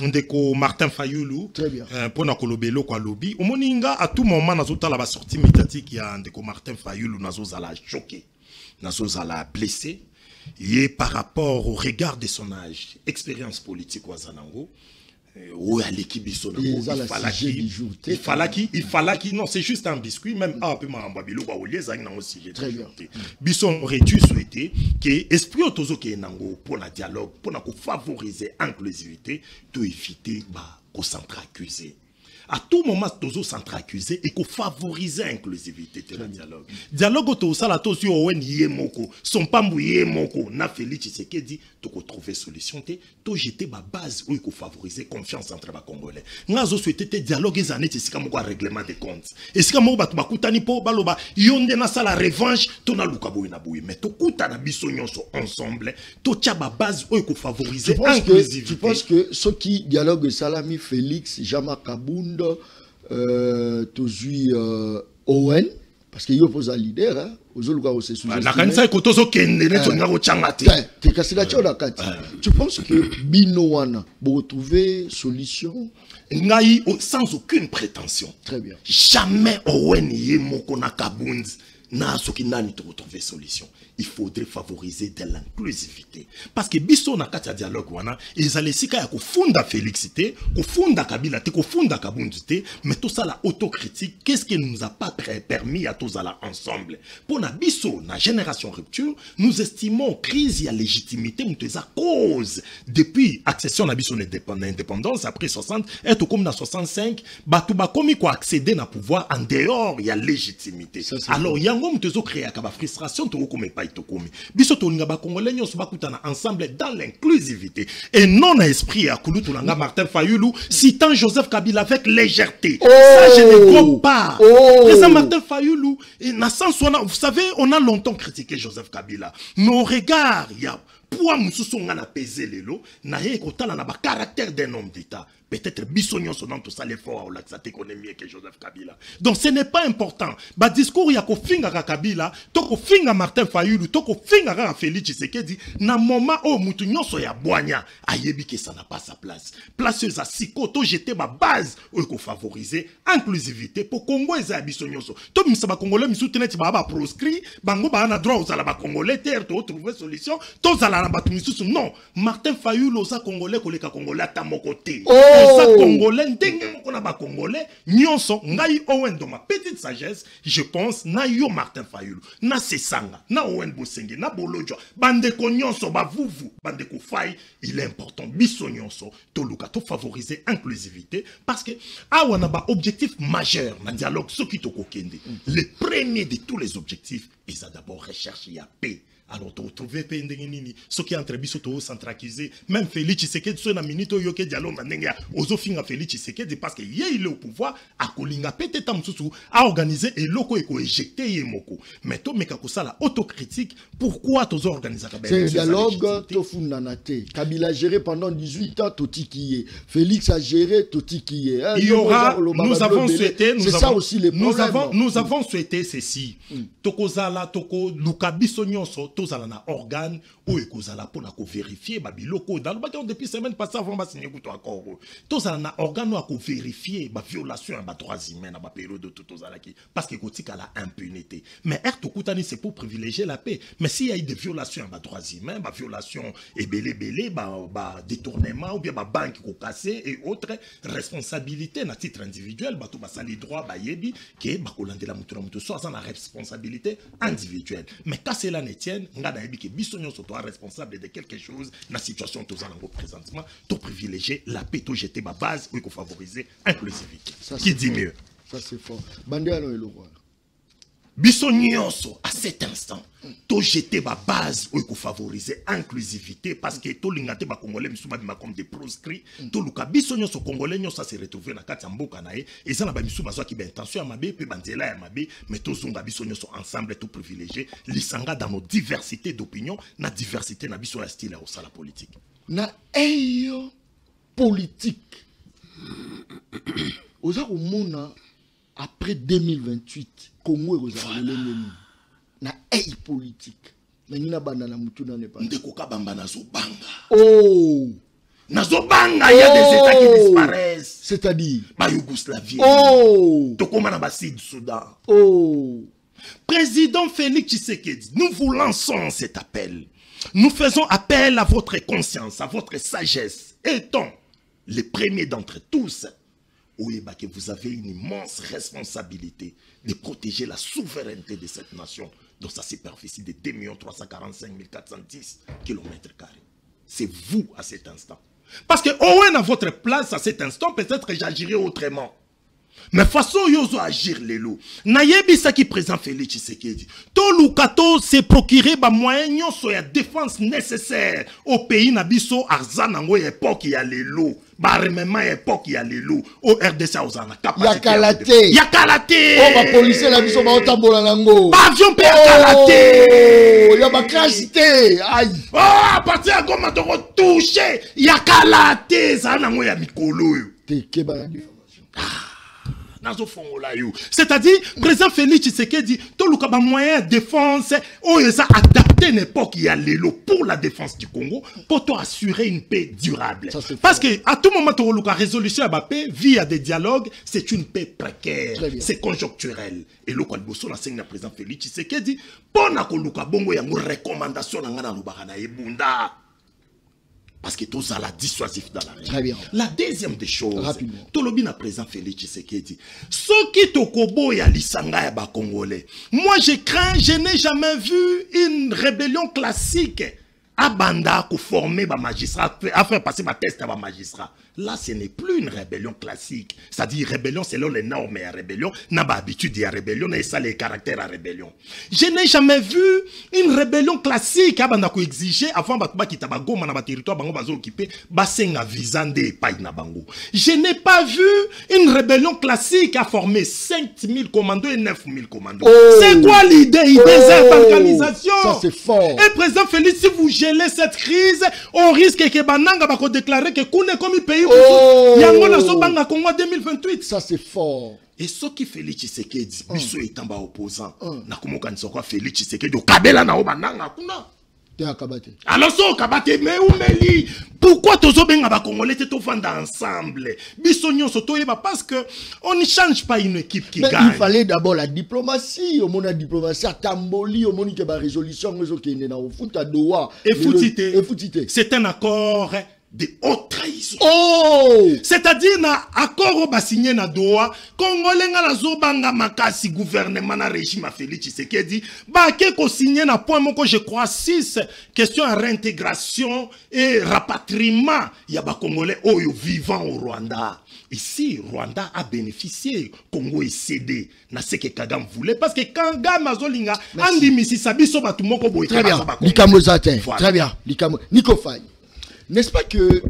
ndeko Martin Fayulu. Très bien. Pona kolobelo kwa lobi. Omoninga à tout moment nazota la sortie médiatique ya ndeko Martin Fayulu. Nazozala choqué, Nazozala blessé, et par rapport au regard de son âge, expérience politique Wazanango, où à l'équipe il fallait qu'il, non, c'est juste un biscuit, même un peu marambabilo, très bien. Bisson aurait dû souhaiter que l'esprit autozo qui est nango pour le dialogue, pour favoriser l'inclusivité, pour éviter qu'on s'entre-accusé. À tout moment, tous s'entre-accusés et qu'on favorise l'inclusivité de la dialogue. Dialogue tout ça, là, tous Owen Yemoko, son pambou Yemoko, na Félix Tshisekedi, tu peux trouver solution, tu jeter ma base où il faut favoriser confiance entre les Congolais. Nous avons souhaité dialogue les années, c'est comme un règlement des comptes. Et c'est comme un bakutani po baloba, yonde na sa la revanche, tu na lukaboui na boui, mais tu kuta na bisognon ensemble, tu tiens ma base où il faut favoriser l'inclusivité. Tu penses que ceux qui dialoguent Salami, Félix, Jama Kaboun, Tozui Owen, parce qu'il y a un leader, hein, tu penses que Binowana pour trouver solution sans aucune prétention. Très bien. Jamais Owen Yemoko na Kabundi na soki nani to retrouver solution. il faudrait favoriser de l'inclusivité. Parce que biso na kati ya dialogue wana, ezali sika ya kufunda Félixité, kufunda Kabila te, kufunda Kabundu te, mais tout ça la autocritique, qu'est-ce qui nous a pas permis à tous là ensemble? Pour na biso, na génération rupture, nous estimons crise ya légitimité, nous à cause depuis accession na biso indépendance après 60 et tout comme na 65, batuba komi ko accéder na pouvoir en dehors ya légitimité. Alors yango mutezo créer ka frustration to ko me pa itokomi. Biso to linga ba congolais nyonso bakutana ensemble dans l'inclusivité et non à esprit à kulutu langa Martin Fayulu citant Joseph Kabila avec légèreté. Ça je ne comprends pas. Président Martin Fayulu na sens vous savez on a longtemps critiqué Joseph Kabila. Nos regards ya pour mususu ngana peser lelo na ye kotala na ba caractère d'un homme d'état. Peut-être bisognon dans tout ça l'effort au lac saté connaît mieux que Joseph Kabila. Donc ce n'est pas important. Ba discours ya ko finga Kabila, to ko finga Martin Fayulu, to ko finga Félix Tshisekedi na moment o mutu nyonso ya boanya ayebi que ça n'a pas sa place. Place za siko to jeter ba base o ko favoriser inclusivité pour Congo eza bisognoso. To misa ba congolais misu teneti ba proscrit, bango ba na droit aux la ba congolais terre to trouver solution, to za la ba misu non. Martin Fayulu za congolais ko leka congolais ta mokote. Ça congolais ndenge moko na ba congolais nyonso ngai Owen dans ma petite sagesse je pense na yo Martin Fayulu na Sesanga na Owen Bosenge na Bolodjo bande ko nyonso ba vuvu bande ko fay il est important biso nyonso to luka to favoriser inclusivité parce que awa na ba objectif majeur na dialogue ce qui to kokende le premier de tous les objectifs ils a d'abord recherche ya paix. Alors, tu trouves ce qui est entre biso to centralisé, même Félix Tshisekedi, so na minito yoke dialogue na nenga, ozo finga Félix Tshisekedi parce que il est au pouvoir, à kolinga pete tamsusu, à organiser et loko et ko éjecter yemoko. Mais to meka ko sala autocritique, pourquoi tu organiser ka c'est dialogue to fundanate. Kabila a géré pendant 18 ans toti kiye. Félix a géré toti kiye. Il y aura, nous avons souhaité, nous avons souhaité ceci. Toko zala toko luka biso nyonso tozala na organe ou ekozala pour na ko vérifier ba biloko dans le depuis semaine passée avant ba signer ko accord tozala na organe ou ko vérifier ba violation ba droits humains na ba période de tozala ki parce que kotika la impunité mais erto kutani c'est pour privilégier la paix mais s'il y a eu des violations ba droits humains ba violation et belé ba détournement ou bien ba banque ko cassé et autres responsabilités na titre individuel ba to ba sali droit ba yebi ke ba kolandela mutu so ça na responsabilité individuelle mais quand cela ne tienne ngada yebi ke biso nyonso to responsable de quelque chose na situation tozala ngo présentement to privilégier la paix to jeter ba base ou ko favoriser inclusivité qui dit mieux ça c'est fort bandéano et le roi biso nyonso à cet instant to jeter ba base ou ko favoriser inclusivité parce que to lingate ba congolais misuma bima comme des proscrits to luka biso nyonso congolais nyonso se retrouver na kati ya mboka na ye eza na ba misuma zwa ki ba intention ya mabe pe banzela ya mabe mais to zunga biso nyonso ensemble to privilégier lisanga dans nos diversités d'opinion na diversité na biso ya style au sala politique na eyo politique oza komona après 2028 Congo kozala leleni na ei politique mais nina banda na mutu na ne pas ndeko kabamba na zobanga oh nazobanga il y a des états qui disparaissent c'est-à-dire ba Yougoslavie oh tokoma na ba Sud-Soudan oh président Félix Tshisekedi nous vous lançons cet appel nous faisons appel à votre conscience à votre sagesse étant les premiers d'entre tous. Oui, bah que vous avez une immense responsabilité de protéger la souveraineté de cette nation dans sa superficie de 2 345 410 km². C'est vous à cet instant. Parce que Owen à votre place à cet instant, peut-être j'agirai autrement. Mais façon yozo agir lelo. Nayebi sa qui présent Félix Tshisekedi. To lukato se procurer ba moyen nyonso ya défense nécessaire au pays na biso arzanango époque ya lelo. Ba remema époque ya lelo. Au RDC ozana capacité. Ya kalaté. Oh ba policier la biso ba otambola nango. Ba avion pe kalaté. Ya ba crashité. Aïe. Oh à partir à Goma to toucher. Ya kalaté za nango ya mikolo yo. Te keba. C'est-à-dire, président Félix Tshisekedi, tout le moyen de défense, on les a adapté l'époque il y a l'élo pour la défense du Congo, pour assurer une paix durable. Parce que à tout moment, la résolution à la paix, via des dialogues, c'est une paix précaire, c'est conjoncturel. Et le président Félix Tshisekedi, pour la bongo, il y a une recommandation dans le Bunda. Parce que tout ça la dissuasif dans la région. Très bien. La deuxième des choses, tout le bien présent Félix Tshisekedi. Ce qui tokobo ya lisanga ya ba Congolais. Moi je crains, je n'ai jamais vu une rébellion classique à Banda pour former ba magistrat, à faire passer ma test à ba magistrat. Là, ce n'est plus une rébellion classique. C'est-à-dire rébellion selon les normes et rébellion n'a pas habitude à rébellion et ça les caractères à rébellion. Je n'ai jamais vu une rébellion classique à Banda ko exiger avant ba kita ba goma na ba territoire bango bazo occuper ba senga visande pa na bango. Je n'ai pas vu une rébellion classique à former 5000 commandos et 9000 commandos. Oh. C'est quoi l'idée d'organisation? Ça c'est fort. Et président Félix, si vous gelez cette crise, on risque que Bananga va déclarer que Koune comme un pays. Yango Sobanga Congo 2028. Ça c'est fort. Et ce qui Félix Tshisekedi, biso étant ba opposant, na komoka nsoko Félix Tshisekedi kabela na obananga kuna. Alors so kabate mais ou meli. Pourquoi tozo benga ba Congolais to fanda ensemble? Biso nyonso to yeba parce que on ne change pas une équipe qui gagne. Il fallait d'abord la diplomatie, au monde la diplomatie à Tamboli, au monde que ba résolution réseau qui est na au foot à Doha. Et foutité. C'est un accord de haute trahison. Oh! C'est-à-dire na accord ba signé na Doha, Congolais nga zo banga makasi gouvernement na régime à Félix Tshisekedi, ba ke ko signé na point moko je crois 6 questions à réintégration et rapatriement ya ba Congolais oyo vivant au Rwanda. Ici, Rwanda a bénéficié, Congo est cédé, na ce que Kagame voulait, parce que Kagame Azolinga, Andi Missi Sabiso Batumoko Boy. Très bien, Likamo Zatin, très bien, Likamo, Nico Faye. N'est-ce pas que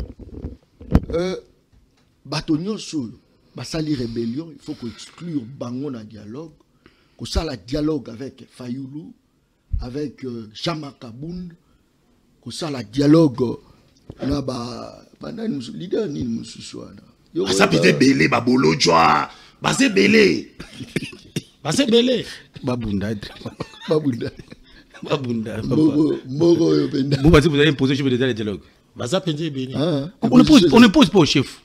Batonio Soul, Basali Rébellion, il faut qu'on exclure Bango dans le dialogue, qu'on ça la dialogue avec Fayoulou, avec Jama Kaboun, qu'on ça la dialogue, là bas, leader ni Moussouana. Ça peut être belé, babolo joie, basé belé, basé belé, babunda, babunda, babunda, moro yopenda. Vous allez imposer je vais dans le dialogue. On ne pose pas au chef.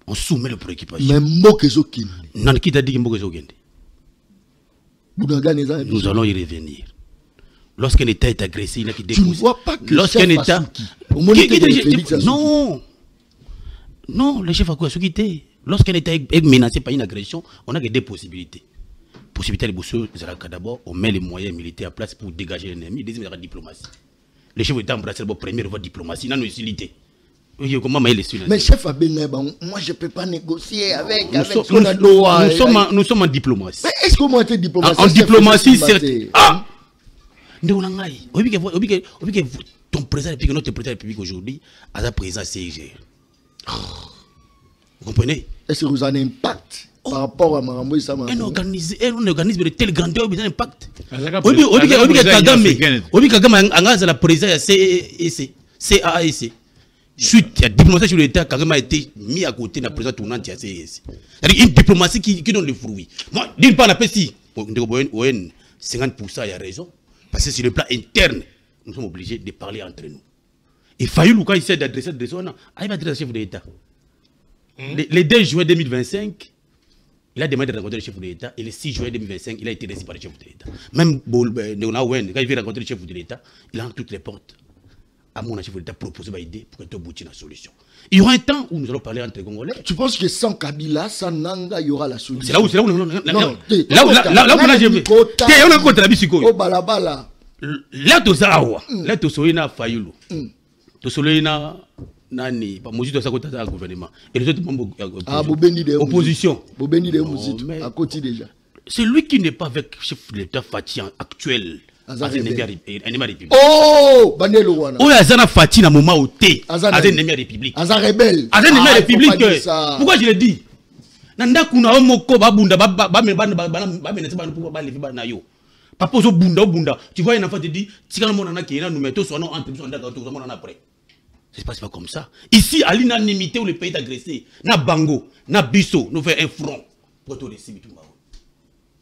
On soumet le préoccupation. Mais Mokezokine. Non, qui t'a dit que Mokezokine? Nous allons y revenir. Lorsqu'un État est agressé, il a qui dépose. Tu ne vois pas que lorsqu'un État. Non. Non, le chef a quoi? Lorsqu'un État est menacé par une agression, on a que deux possibilités. Possibilité de Boussou, d'abord, on met les moyens militaires à place pour dégager l'ennemi. Deuxième, c'est la diplomatie. Le chef d'État embrasse la première voie diplomatie, non utilité. Mais chef Abenga, moi je ne peux pas négocier avec. Nous sommes en diplomatie. Mais est-ce que moi tu es diplomatie? En diplomatie, c'est. Ah! Ton président de notre président de la République aujourd'hui a un président CIG. Vous comprenez? Est-ce que vous avez un impact par rapport à Marambo et Sama? Un organisme de telle grandeur, il a un impact. Kagame a la présidence CAAC. Suite à diplomatie sur l'État, Kagame a été mis à côté de la présidence tournante de la CAAC. C'est-à-dire une diplomatie qui donne le fruit. Moi, d'une part, on a fait si 50%, il y a raison. Parce que sur le plan interne, nous sommes obligés de parler entre nous. Et Fayoulou, quand il s'est d'adresser des zones, il va adresser le chef de l'État. Le 2 juin 2025, il a demandé de rencontrer le chef de l'État. Et le 6 juin 2025, il a été reçu par le chef de l'État. Même quand il veut rencontrer le chef de l'État, il a toutes les portes. À mon chef de l'État proposer une idée pour que tu aboutisses à la solution. Il y aura un temps où nous allons parler entre Congolais. Tu penses que sans Kabila, sans Nanga, il y aura la solution? C'est là où je vais. On a contre la biscuit. Oh balabala. Là, tu as là, tu as Fayoulou. Tu as Nani, pas Mouzito, ça côté le gouvernement. Et les autres membres opposition. À côté déjà. C'est lui qui n'est pas avec le chef de l'État Fatih actuel. Oh, Banelo Wana. Oh, Azana Fatih na moment où t'es. Azana ennemi République. Azana rebelle. Azana ennemi République. Pourquoi je le dis? Nanda kuna omoko babunda Papa zo bunda. Tu vois un enfant te dit, si quand on a qui est là, nous mettons son nom entre nous, on a après. Ça se passe pas comme ça. Ici, à l'unanimité où le pays est agressé, na Bango, na Bisso, nous fait un front pour tout laisser tout.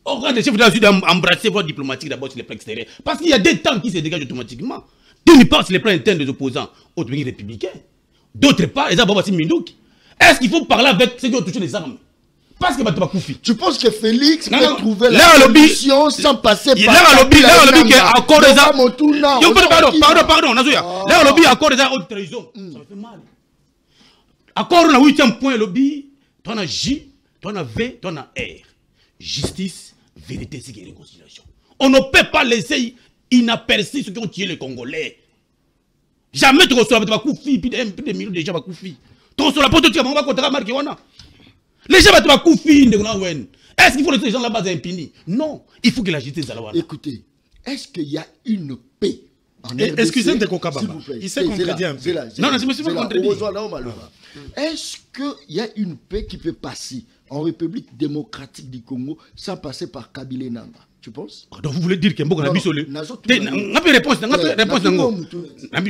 Au grand des chefs d'embrasser votre diplomatique d'abord sur les plans extérieurs. Parce qu'il y a des temps qui se dégagent automatiquement. D'une part, sur les plans internes des opposants, autres pays républicains. D'autre part, les Ababa Mindouk. Est-ce qu'il faut parler avec ceux qui ont touché les armes? Parce que tu penses que Félix peut trouver la solution sans passer par là, lobby qui est encore des armes. Pardon, Nazoya. Là, le lobby est encore des armes haute trahison. Ça me fait mal. Accord, on a 8e point, lobby. Toi, on a J, toi, on a V, toi, on a R. Justice, vérité, c'est et réconciliation. On ne peut pas laisser inaperçus ceux qui ont tué les Congolais. Jamais tu reçois avec Koufi, puis des millions de gens à Koufi. Tu reçois la pote, tu vas contre la marque. Les gens vont Koufi, est-ce qu'il faut laisser les gens là-bas impunis? Non, il faut que la justice soit là. Écoutez, est-ce qu'il y a une paix en RDC? Excusez-moi de Kokababa. Il s'est contredit un peu. Non, je me suis pas contredit. Est-ce qu'il y a une paix qui peut passer en République démocratique du Congo sans passer par Kabila et Nanga? Tu penses? Donc vous voulez dire que vous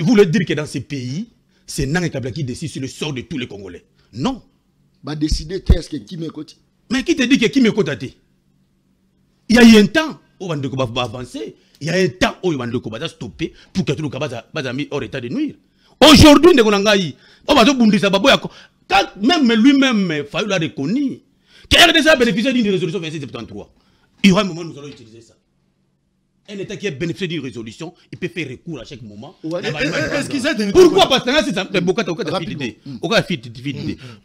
voulez dire que dans ces pays, c'est Nanga Kabila qui décide sur le sort de tous les Congolais? Non. Va décider qu'est-ce qui m'écoute. Mais qui te dit que qui m'écoute? Il y a eu un temps où on va avancer. Il y a un temps où on va stopper pour que tout le monde va mis hors état de nuire. Aujourd'hui, même lui-même, Fayou l'a reconnu, que RDC a bénéficié d'une résolution 2673. Il y aura un moment où nous allons utiliser ça. Un État qui a bénéficié d'une résolution, il peut faire recours à chaque moment. Pourquoi? Parce que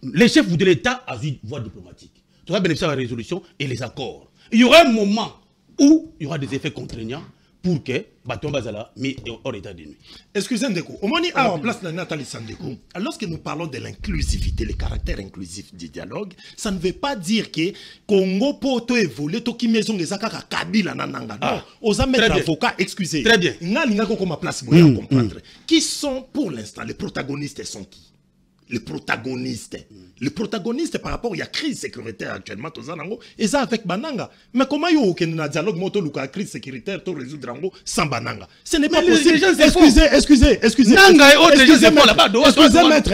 les chefs de l'État ont une voie diplomatique. Tu vas bénéficier de la résolution et les accords. Il y aura un moment où il y aura des effets contraignants pour que Baton Bazala mis hors état de nuit. Excusez-moi, au moment où en place Nathalie Sandeko, lorsque nous parlons de l'inclusivité, le caractère inclusif du dialogue, ça ne veut pas dire que Congo peut évoluer, tout qui maison les akaka Kabila nananga. Non, aux mettre avocat, excusez. Très bien. Comprendre. Qui sont pour l'instant les protagonistes sont qui? Les protagonistes. Les protagonistes par rapport à la crise sécuritaire actuellement, et ça avec Bananga. Mais comment il y a aucun dialogue moto la crise sécuritaire pour résoudre sans Bananga? Ce n'est pas possible. Excusez. Nanga et autres gens sont là-bas.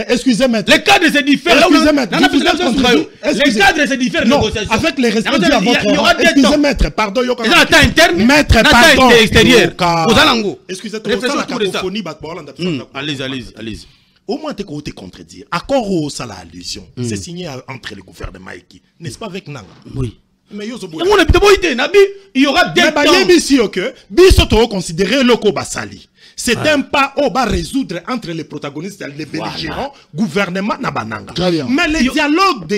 Excusez, maître. Les cadres se diffèrent. Les cadres se diffèrent. Non, avec les respects à votre excusez, maître, pardon. Maître, pardon. Extérieur. Excusez-moi, la cacophonie, allez-y. Au moins, tu es contredire. Accord au salaire allusion, c'est signé entre le gouvernement et qui? N'est-ce pas avec Nanga? Oui. Mais il y aura des temps. Biso considéré le Basali. C'est un pas où va résoudre entre les protagonistes et les belligérants, gouvernement Nabananga. Mais les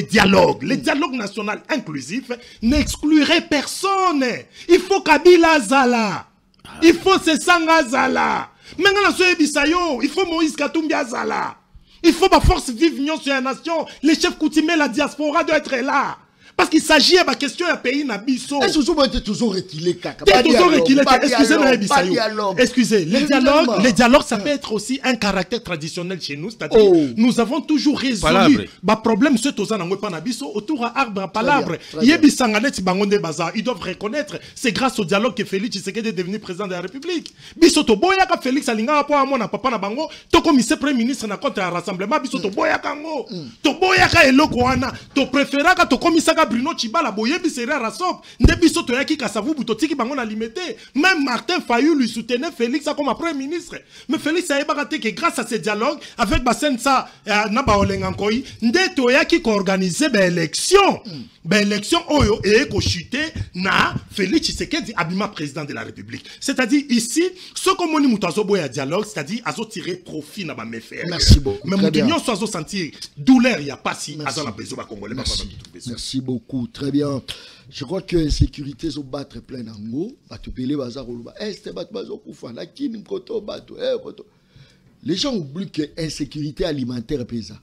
dialogues nationaux inclusifs n'excluraient personne. Il faut Kabila Zala. Il faut Sesanga Zala. Il faut Moïse Katumbi Azala. Il faut ma force vive union sur la nation. Les chefs coutumiers, la diaspora doit être là. Parce qu'il s'agit de la question d'un pays Nabiso. Est-ce que vous êtes toujours reculé? Excusez, les dialogues, ça peut être aussi un caractère traditionnel chez nous. C'est-à-dire, nous avons toujours résolu le problème autour à arbre à palabre. Ils doivent reconnaître, c'est grâce au dialogue que Félix Tshisekedi est devenu président de la République. Bisoto Boyaka Félix Alinga po amona papa na bango, to commissaire premier ministre na contre un rassemblement bisoto Boyaka ngo. To Boyaka eloko wana, to préféraka to commissaire Bruno Chibala boyebi serait rasop ndebiso to yaki kasavu butotiki bango na limité. Même Martin Fayou lui soutenait Félix comme premier ministre. Mais Félix a ébarraté que grâce à ces dialogues avec Basensa Naba Olengankoi, ndeto yaki ko organiser l'élection. L'élection oyo et ko chuter na Félix Tshisekedi abima président de la République. C'est-à-dire ici ce qu'on moni mutazo boya dialogue, c'est-à-dire azo tirer profit na ba méfaire. Merci beaucoup. Mais moutinyo so azo sentir douleur il y a pas si azo la besoin ba congolais. Merci beaucoup, très bien. Je crois que l'insécurité se battre plein d'ango. Les gens oublient que l'insécurité alimentaire pesa.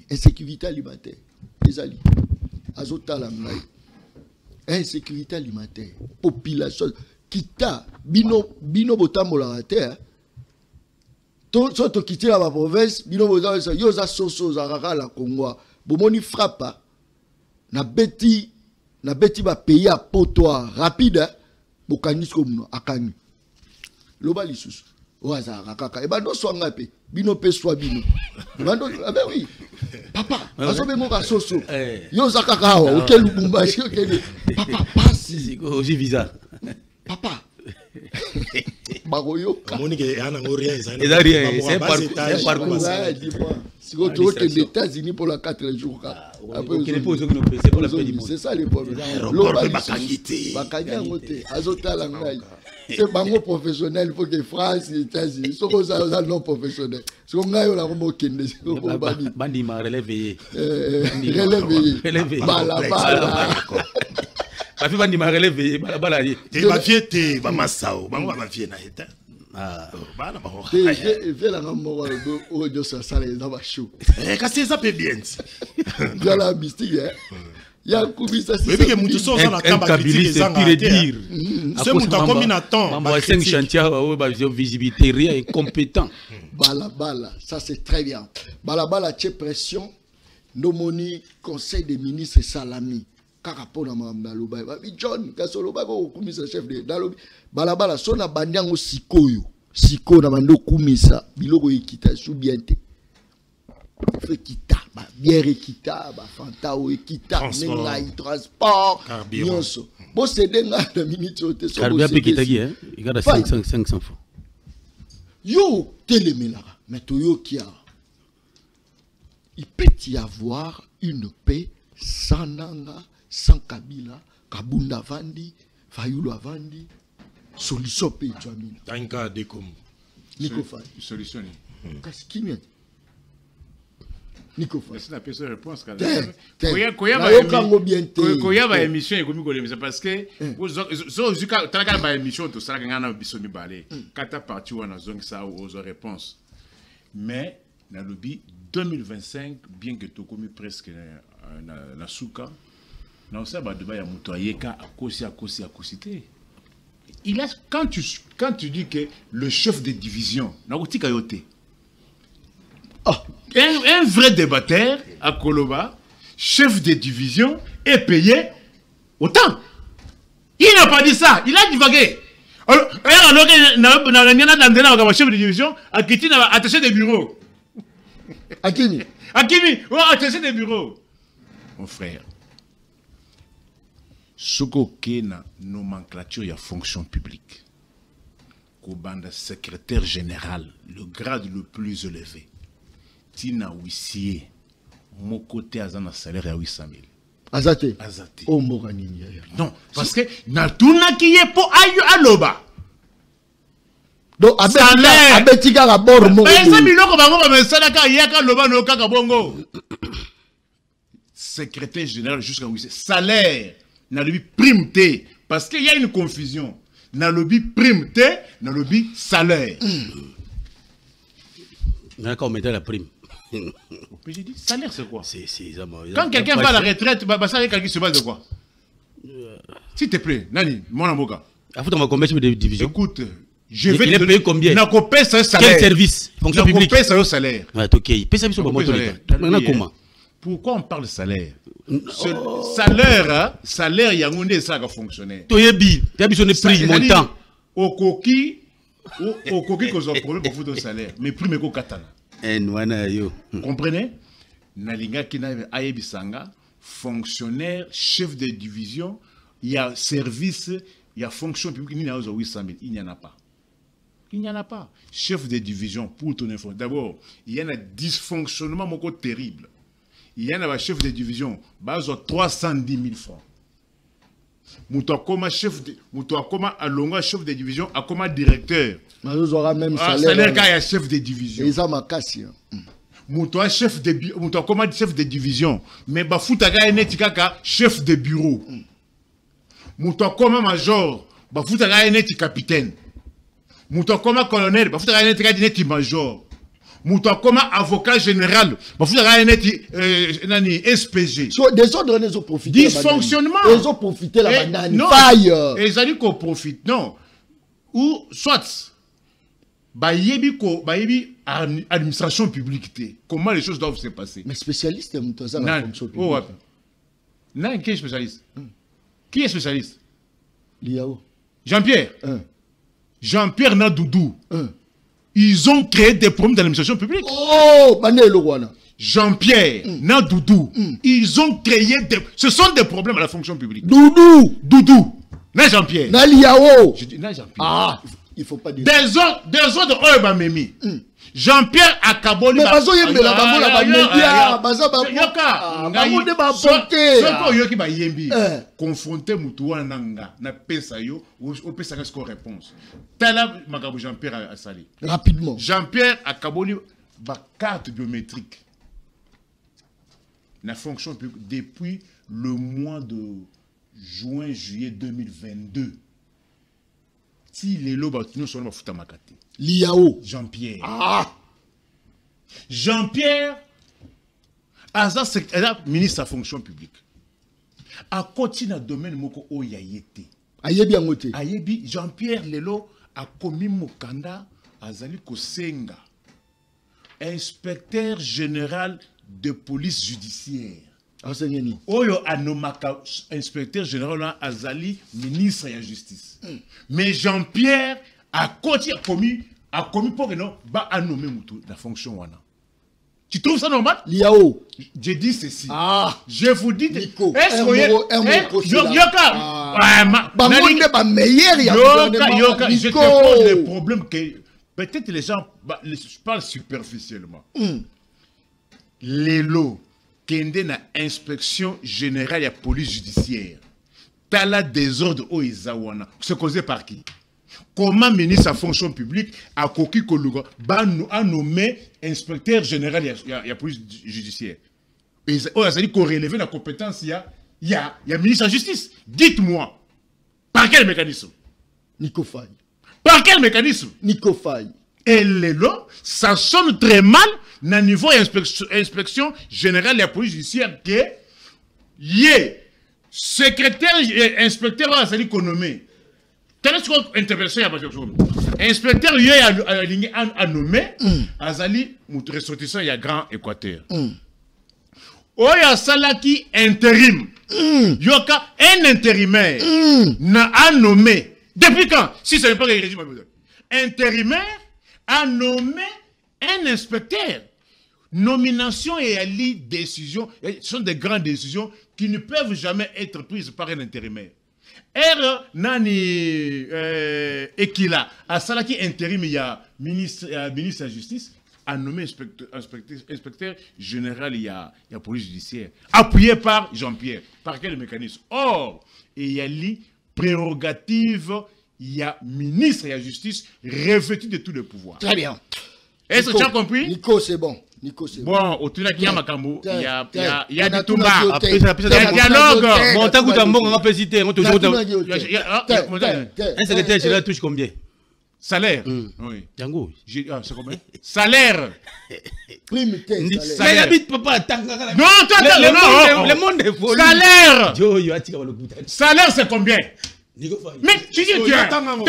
Insécurité alimentaire. Insécurité alimentaire. Population. Kita. Bino botambola terre. Soto quitter la province. Bino botambola. Yoza soso zarara la Congo. Bomoni frappa. Na beti ba pays à potoir rapide. Bokanis comme akani. Loba lisusu. Ouazara kaka. Et ben non soit ngapé. Bino pe soit bino. Ben oui. Papa, asobe moka soso. Yo zakaka wa okel lubumbashi okel. Papa pasi. Oji visa. Papa. Bagoyo. Monique ana rien c'est parcours. Si vous trouvez les États-Unis pour la 4 jours. C'est ça les problèmes. C'est bango professionnel, il faut que France, les États-Unis, ce sont des non professionnels. Ce qu'on a eu là, on a Bandi m'a relevé. Relevé. Bala. Ma fille Bandi m'a relevé. Bala. Et ma fille était Bamasao. Ma fille n'a été. Ah, fais la mort au ça ça les dans chou. Qu'est-ce que ça peut bien? Dans la mystique il y a ça c'est que mutu so za na tamba critique c'est pire dire. C'est mutu comme une attend. Mamba 5 chantiers ba visibilité rien incompétent. Bala, ça c'est très bien. Bala tche pression. Nomoni conseil des ministres Salami. Kakapona mama loba. John Kasoloba ko kumisa chef de dalobi. Bala sona bandiango sikoyo. Siko na bando kumisa biloko équitation bien te. Fait kita ba bière kita ba fantao kita nengai transport nyonso. Bo céder na na minute ote so. Carburant pe kitagi hein. Il garde 500 francs. Yo télémélara. Mais toyo kia. Il peut y avoir une paix sans Nanga, sans Kabila, Kabunda Vandi, Fayulu Vandi, solution paix Djamina. Tanka Dekom. Nico Fay. Solution. Qu'est-ce qu'il y a? Nico Fay. C'est la personne réponse quand même. Koya ba émission ekomi kolemisa parce que so zuka talaka ba émission to sala ngana biso mi balé. Kata parti wana zongi sa aux réponses. Mais na lobby 2025 bien que to komi presque na souka na osaba de ba ya mutoyeka akosité. Il a quand tu dis que le chef de division na kotika yote. Un vrai débatteur à Koloba, chef de division, est payé autant. Il n'a pas dit ça, il a divagué. Alors chef de division, Akiti n'a attaché des bureaux. Akimi, attaché des bureaux. Mon frère, Soko Kena, nomenclature, il y a fonction publique. Kobanda, secrétaire général, le grade le plus élevé. Tina Wissier, mon côté a un salaire à 800 000. Azate. Oh, non, parce que Natuna qui est pour aïe aloba. Donc, Abetika la bord, mon secrétaire général jusqu'à Wissier. Salaire, n'a le prime T. Parce qu'il y a une confusion. N'a le prime T, n'a le salaire. D'accord, on mettait la prime. J'ai dit, salaire c'est quoi? Quand quelqu'un va à la retraite, ça quelqu'un se base de quoi? S'il te plaît, Nani, mon amour. Combien de division? Écoute, je vais te payer combien? Quel service? Fonction publique. Quel salaire? Ok, il paye ça sur le moteur. Maintenant comment? Pourquoi on parle de salaire? Salaire, il y a un monde ça qui fonctionne. Toyebi, il y a besoin de prix, montant. Au coquille, qu'on a problème pour foutre le salaire. Mais prix, mais qu'au katana. Comprenez? Nalinga Kina Ayebisanga, fonctionnaire, chef de division, il y a service, il y a fonction publique, il y a 800 000. Il n'y en a pas. Il n'y en a pas. Chef de division, pour ton information. D'abord, il y a un dysfonctionnement terrible. Il y a un chef de division, base 310 000 francs. Moutouakoma chef de division, Akoma directeur. Même salaire quand il y a chef de division. Et ça m'a cassé. Moutouakoma chef de division. Mais Bafoutaka Enetikaka chef de bureau. Moutouakoma major, Bafoutaka Eneti capitaine. Moutouakoma colonel, Bafoutaka Eneti major. Moutouakoma avocat général, Bafoutaka Eneti SPG. Des autres, ils ont profité. Dysfonctionnement. Ils ont profité la banane. Non. Faille. Ils ont dit qu'on profite. Non. Ou soit, bayebi administration publique. Comment les choses doivent se passer. Mais spécialiste, la fonction publique. Non, qui est spécialiste? Qui est spécialiste? Liao. Jean-Pierre. Jean-Pierre Nadoudou. ils ont créé des problèmes dans l'administration publique. Oh, Jean-Pierre, Doudou, ils ont créé des... Ce sont des problèmes à la fonction publique. Doudou. Na Jean-Pierre. Na Liao. Je dis na Jean-Pierre. Ah, il faut pas dire. Des autres Oeba Memi. Jean-Pierre Akaboli. Mais bazo yembe la bango la média, baza ba. Bango de ba porter. Soko yoki ba yembi. Confronter mutuwa nanga na pesa yo, o pesa ka score réponse. Tala makabo Jean-Pierre Asali. Rapidement. Jean-Pierre Akaboli ba carte biométrique. La fonction publique depuis le mois de juin-juillet 2022. Si les lots nous sont dans Makate. Liao. Jean-Pierre. Ah. Jean-Pierre, ministre de la fonction publique. À côté d'un domaine moko oyayete. Ayebi angote. Ayebi Jean-Pierre Lelo a commis mokanda azali kosenga. Inspecteur général de police judiciaire. Enseignez-nous. Oyo anomaka inspecteur général azali ministre de la justice. Mais Jean-Pierre a commis pour que non ba a nommé la fonction wana. Tu trouves ça normal? Liao. Je dis ceci. Ah. Je vous dis que Nico. est-ce que je te pose les problèmes que peut-être les gens je parle superficiellement. Les lots kende na inspection générale de la police judiciaire. T'as la désordre au Izawana. C'est causé par qui? Comment ministre de la fonction publique a coquille Koluga a nommé inspecteur général de la police judiciaire? Et ça dit qu'on relève la compétence, il y a ministre de la justice. Dites-moi, par quel mécanisme? Nico Faye. Par quel mécanisme? Nico Faye. Et les lots, ça sonne très mal au niveau inspection générale de la police judiciaire que secrétaire inspecteur a dit qu'on nommé. Intervention inspecteur a nommé Azali ressortissant il y a Grand Équateur. Oya Salaki intérim. Yoka un intérimaire a nommé. Depuis quand? Si ce n'est pas le régime intérimaire a nommé un inspecteur. Nomination et décision, ce sont des grandes décisions qui ne peuvent jamais être prises par un intérimaire. Nani Ekila, à Salaki intérim, il y a ministre de la Justice, a nommé inspecteur général, il y a police judiciaire, appuyé par Jean-Pierre. Par quel mécanisme? Or, il y a les prérogatives, il y a ministre de la Justice revêtu de tous les pouvoirs. Très bien. Est-ce que tu as compris? Nico, c'est bon. Bon, au Tunaki Yamakambo, il y a du Toumba. Il y a dialogue. Bon, t'as goûté un bon, on va pas hésiter. Un secrétaire général touche combien? Salaire. Oui. Django. C'est combien? Salaire. Prime salaire. Mais il habite papa. Non, le monde est folie. Salaire. Salaire, c'est combien? Mais tu dis que attends. Le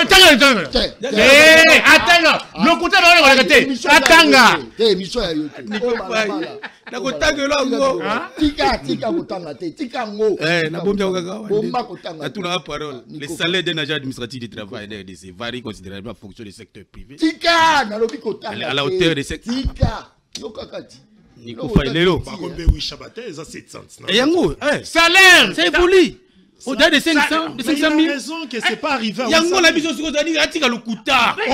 côté va arrêter. Attends. Les salaires d'un agent administratif du travail varient considérablement en fonction du secteur privé. À la hauteur des secteurs. Salaire, c'est évolué. Au-delà de 500 000. Il y a raison que c'est pas arrivé à ça. Il y a la vision sur le Kuta. Il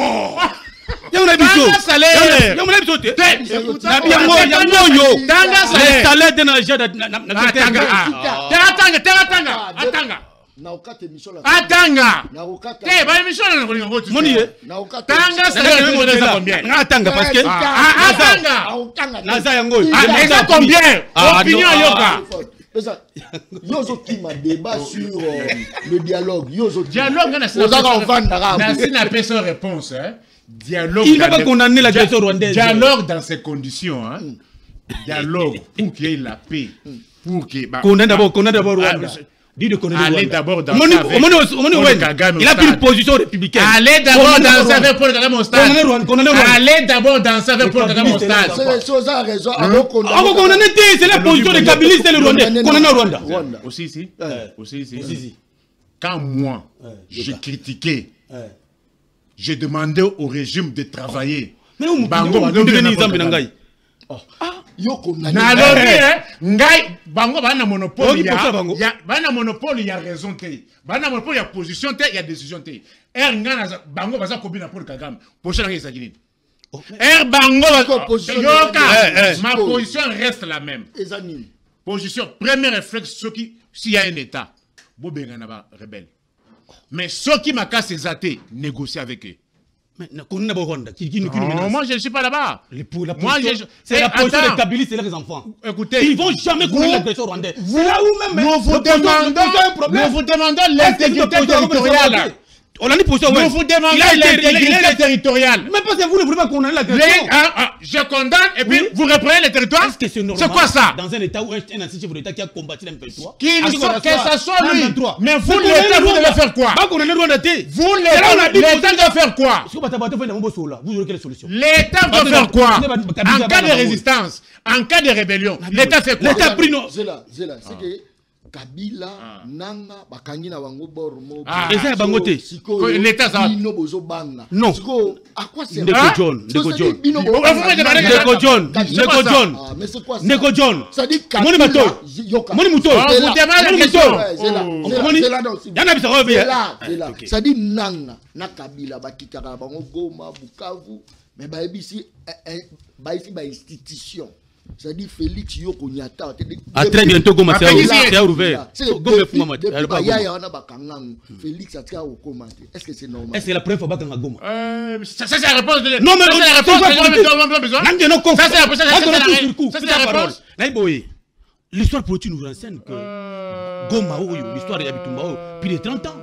y a la vision. Salaire. Il y a la vision. Les salaires d'un agent Yozo qui m'a débat sur le dialogue. Dialogue, n'a pas son réponse. Dialogue. Il va pas condamner la question rwandaise. Dialogue dans ces conditions. Dialogue pour qu'il y ait la paix. Pour qu'il condamne d'abord Rwanda. Dis de connaître allez d'abord dans il a pris une position républicaine. Allez d'abord dans sa Paul Kagame au stade. Allez d'abord dans sa Paul Kagame au stade. C'est raison. C'est la position des Kabylistes et le Rwandais. Condamné au Rwanda. Aussi ici. Quand moi, j'ai critiqué, j'ai demandé au régime de travailler Mais où bango ngai bango bana monopole bana monopole ya raison te bana monopole ya position te ya décision te ngana bango baza kobina pour Kagame position ngai ezaki nini bango yoka ma position reste la même position premier réflexe s'il y a un état bobenga na ba rebelle mais ceux qui m'a cassé zaté négocier avec eux. Mais moi je ne suis pas là-bas. C'est la position des Kabylistes et leurs enfants. Écoutez, ils vont jamais connaître l'agression rwandaise. C'est là où même nous vous demandons l'intégrité territoriale. On a dit pour ça, nous vous demandons l'intégrité territoriale. Mais parce que vous ne voulez pas condamner l'agression. Je condamne et puis vous reprenez le territoire. Est-ce que c'est normal? C'est quoi ça? Dans un état où un ancien chef d'État qui a combattu l'M23. Que ça soit lui. Mais vous, l'État, vous devez faire quoi? Vous, l'État doit faire quoi? Vous aurez quelle solution? L'État doit faire quoi? En cas de résistance, en cas de rébellion, l'État fait quoi? L'État pris non. C'est que Kabila, Nanga, Bakangi na bango bormo. Eza bangote. L'État ça. Non. À quoi c'est? Neko John. Mais c'est quoi ça? Neko John. Ça dit Moni Mato. Moni Muto. Vous demandez la question. C'est là. Ça dit Nanga, na Kabila, Bakitara, bango Goma, Bukavu, mais ici institution. Ça dit Félix Yoko Nyata. Très bientôt, Goma, c'est ouvert. Félix a au commenté. Est-ce que c'est normal? Est-ce que la première fois que Goma? Ça, c'est la réponse. Non, mais c'est la réponse. Ça, c'est la réponse. L'histoire politique nous renseigne que Goma, l'histoire de Yabitumba, plus de 30 ans.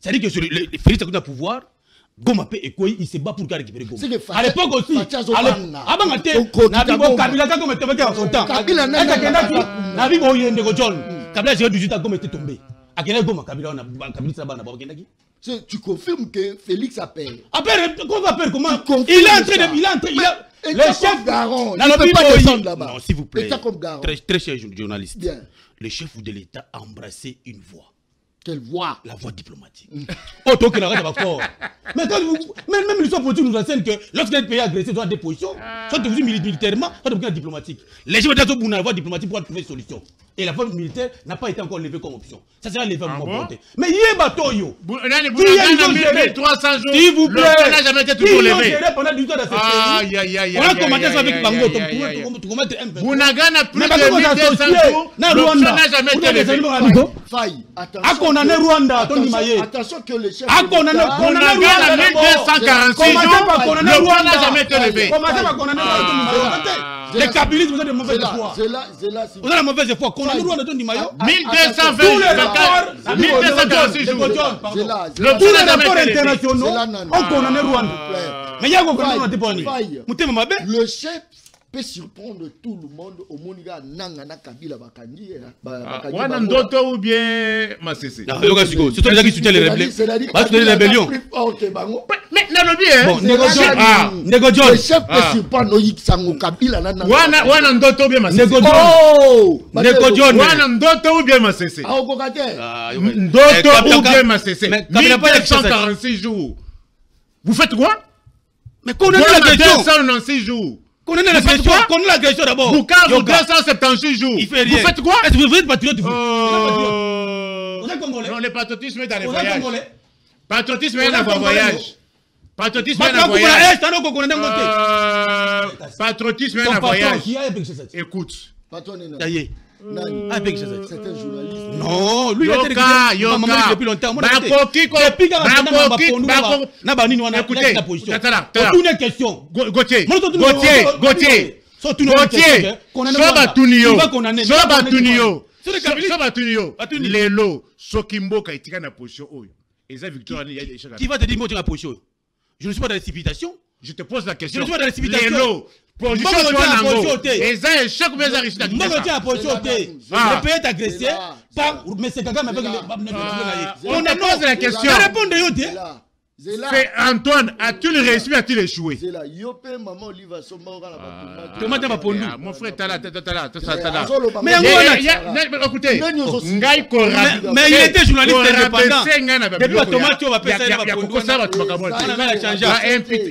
C'est-à-dire que Félix a le pouvoir. Goma et Koyi, il se bat pour récupérer Goma. À l'époque aussi, avant Kabila comme était en son temps. Kabila j'ai 18 ans comme était tombé. À quel Goma Kabila on a Kabila tu confirmes que Félix a payé. Après, comment il est entré, le chef Garon, il ne peut pas descendre là-bas. Non, s'il vous plaît. Très cher journaliste. Le chef de l'État a embrassé une voie. Quelle voie? La voie diplomatique. Oh, toi qui n'arrête pas fort. Mais même l'histoire politique nous enseigne que lorsqu'un pays agressé doit des positions, soit vous militairement, soit vous diplomatique. Les gens doivent avoir la voie diplomatique pour trouver une solution. Et la voie militaire n'a pas été encore levée comme option. Ça sera levé à un moment. Mais il y a un bateau. S'il vous plaît, on n'a jamais été toujours levé. Pendant 18 ans dans ce pays. On a commencé avec Bango. Bounaga n'a plus de 1200 jours. L'option n'a jamais été levée. Faille, attention. Attention que les chefs Bounaga n'a 1246 jours. L'option n'a jamais été levée. Les Kabylistes, vous avez de mauvaises foi. Vous avez de mauvaise foi. Qu'on a le droit de donner du maillot. 1246 jours. Tous les rapports internationaux ont condamné Rwanda. Mais il y a un le chef peut surprendre tout le monde au Moniga Nangana Kabila Bakangi. Wana Ndoto ou bien Masese. C'est toi qui soutiens les rébellions. Les rébellions. Mais Nego John. Le chef peut surprendre Sango Kabila. Wana Ndoto ou bien Masese. Nego John. Wana Ndoto ou bien Masese. Ndoto ou bien Masese. 1246 jours. Vous faites quoi? Mais qu'on a la question. 296 jours. Qu'on a l'agression d'abord. Bukavu 276 jours. Il fait rien. Vous faites quoi? Est-ce que vous êtes patriote? Vous êtes congolais? Non, le patriotisme est dans les voyages. Patriotisme est dans les voyages. Patriotisme est dans les voyages. Patriotisme est dans les voyages. Écoute. C'est un journaliste. Non, lui il a été depuis longtemps. Qui va te dire moi tu as position? Je ne suis pas dans la civilisation. Je te pose la question. Je ne suis pas dans la civilisation. Position le pays est agressé par mais c'est Kagame avec on a posé la question. Répondez. C'est Antoine, a-t-il réussi, a-t-il échoué? C'est là, Yopé, maman, Oliva, Somba, mon frère, t'as là. Mais écoutez, mais il était journaliste indépendant. Depuis la tomate, on va passer à la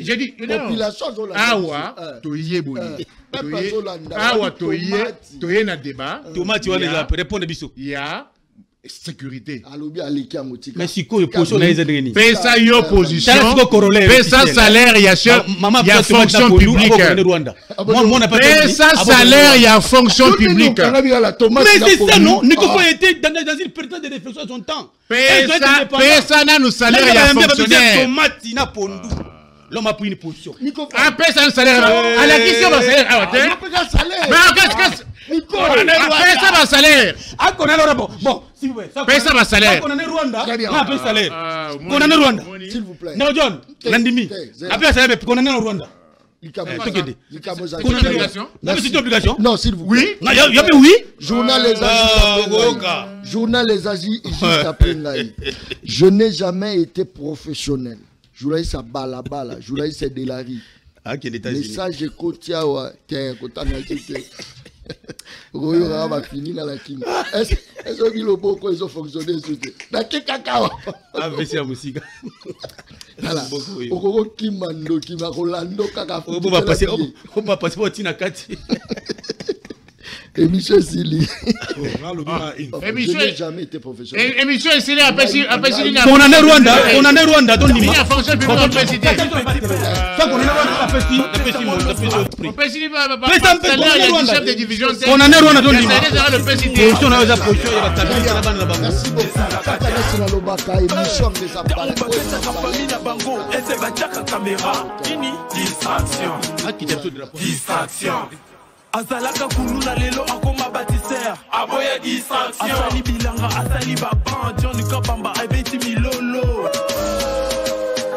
j'ai dit, Awa, Toye Boye. Awa, Toye na débat. Tomate, tu vas répondre à Bissot. Il y a sécurité. Mais si quoi, position na ezedreni. Pesa yo position. Pesa salaire il y a fonction publique. Pesa salaire il y a fonction publique. Mais c'est ça non, Nico était dans une période de réflexion à son temps. Pesa na nous salaire il y a fonctionnaire. Tomate na pondu. L'homme a pris une position. Ah, pesa un salaire. À la question va salaire. Ah, ouais. Mais qu'est-ce pesa va salaire. Ah, qu'on a bon, s'il vous plaît. Pesa va salaire. On a Rwanda. On a payé salaire. On a Rwanda. S'il vous plaît. Non, John. Landimi. Après salaire, on a Rwanda. C'est une obligation. Non, s'il vous plaît. Oui. Il y a oui. Journal Les Asis jusqu'à Pengaï. Je n'ai jamais été professionnel. Journaliste à Balabala, journaliste à Delari. Ah, quel États-Unis. Message Kotiawa, tiens, Kotana Jité. Royo va finir dans la king. Est-ce que le beau ils ont fonctionné sur ce? Dans quel cacao? Ah, mais c'est la musique. Voilà. Okoko Kimando, Kimarolando, Kaka. On va passer au Tinakati. Émission Sili. Émission je n'ai jamais été professionnel. Émission Sili après Sili. On en est Rwanda, donc il y a fonction publique en président. Ça qu'on est Rwanda après Sili. Chef de division. On en est Rwanda, donc il le président. on a la position, il va taper la bande là-bas. Merci beaucoup. Émission des appels. Distraction. Azalaka kulula lelo akoma bâtisseur. Aboya distraction. Asali bilanga, asali babanjo.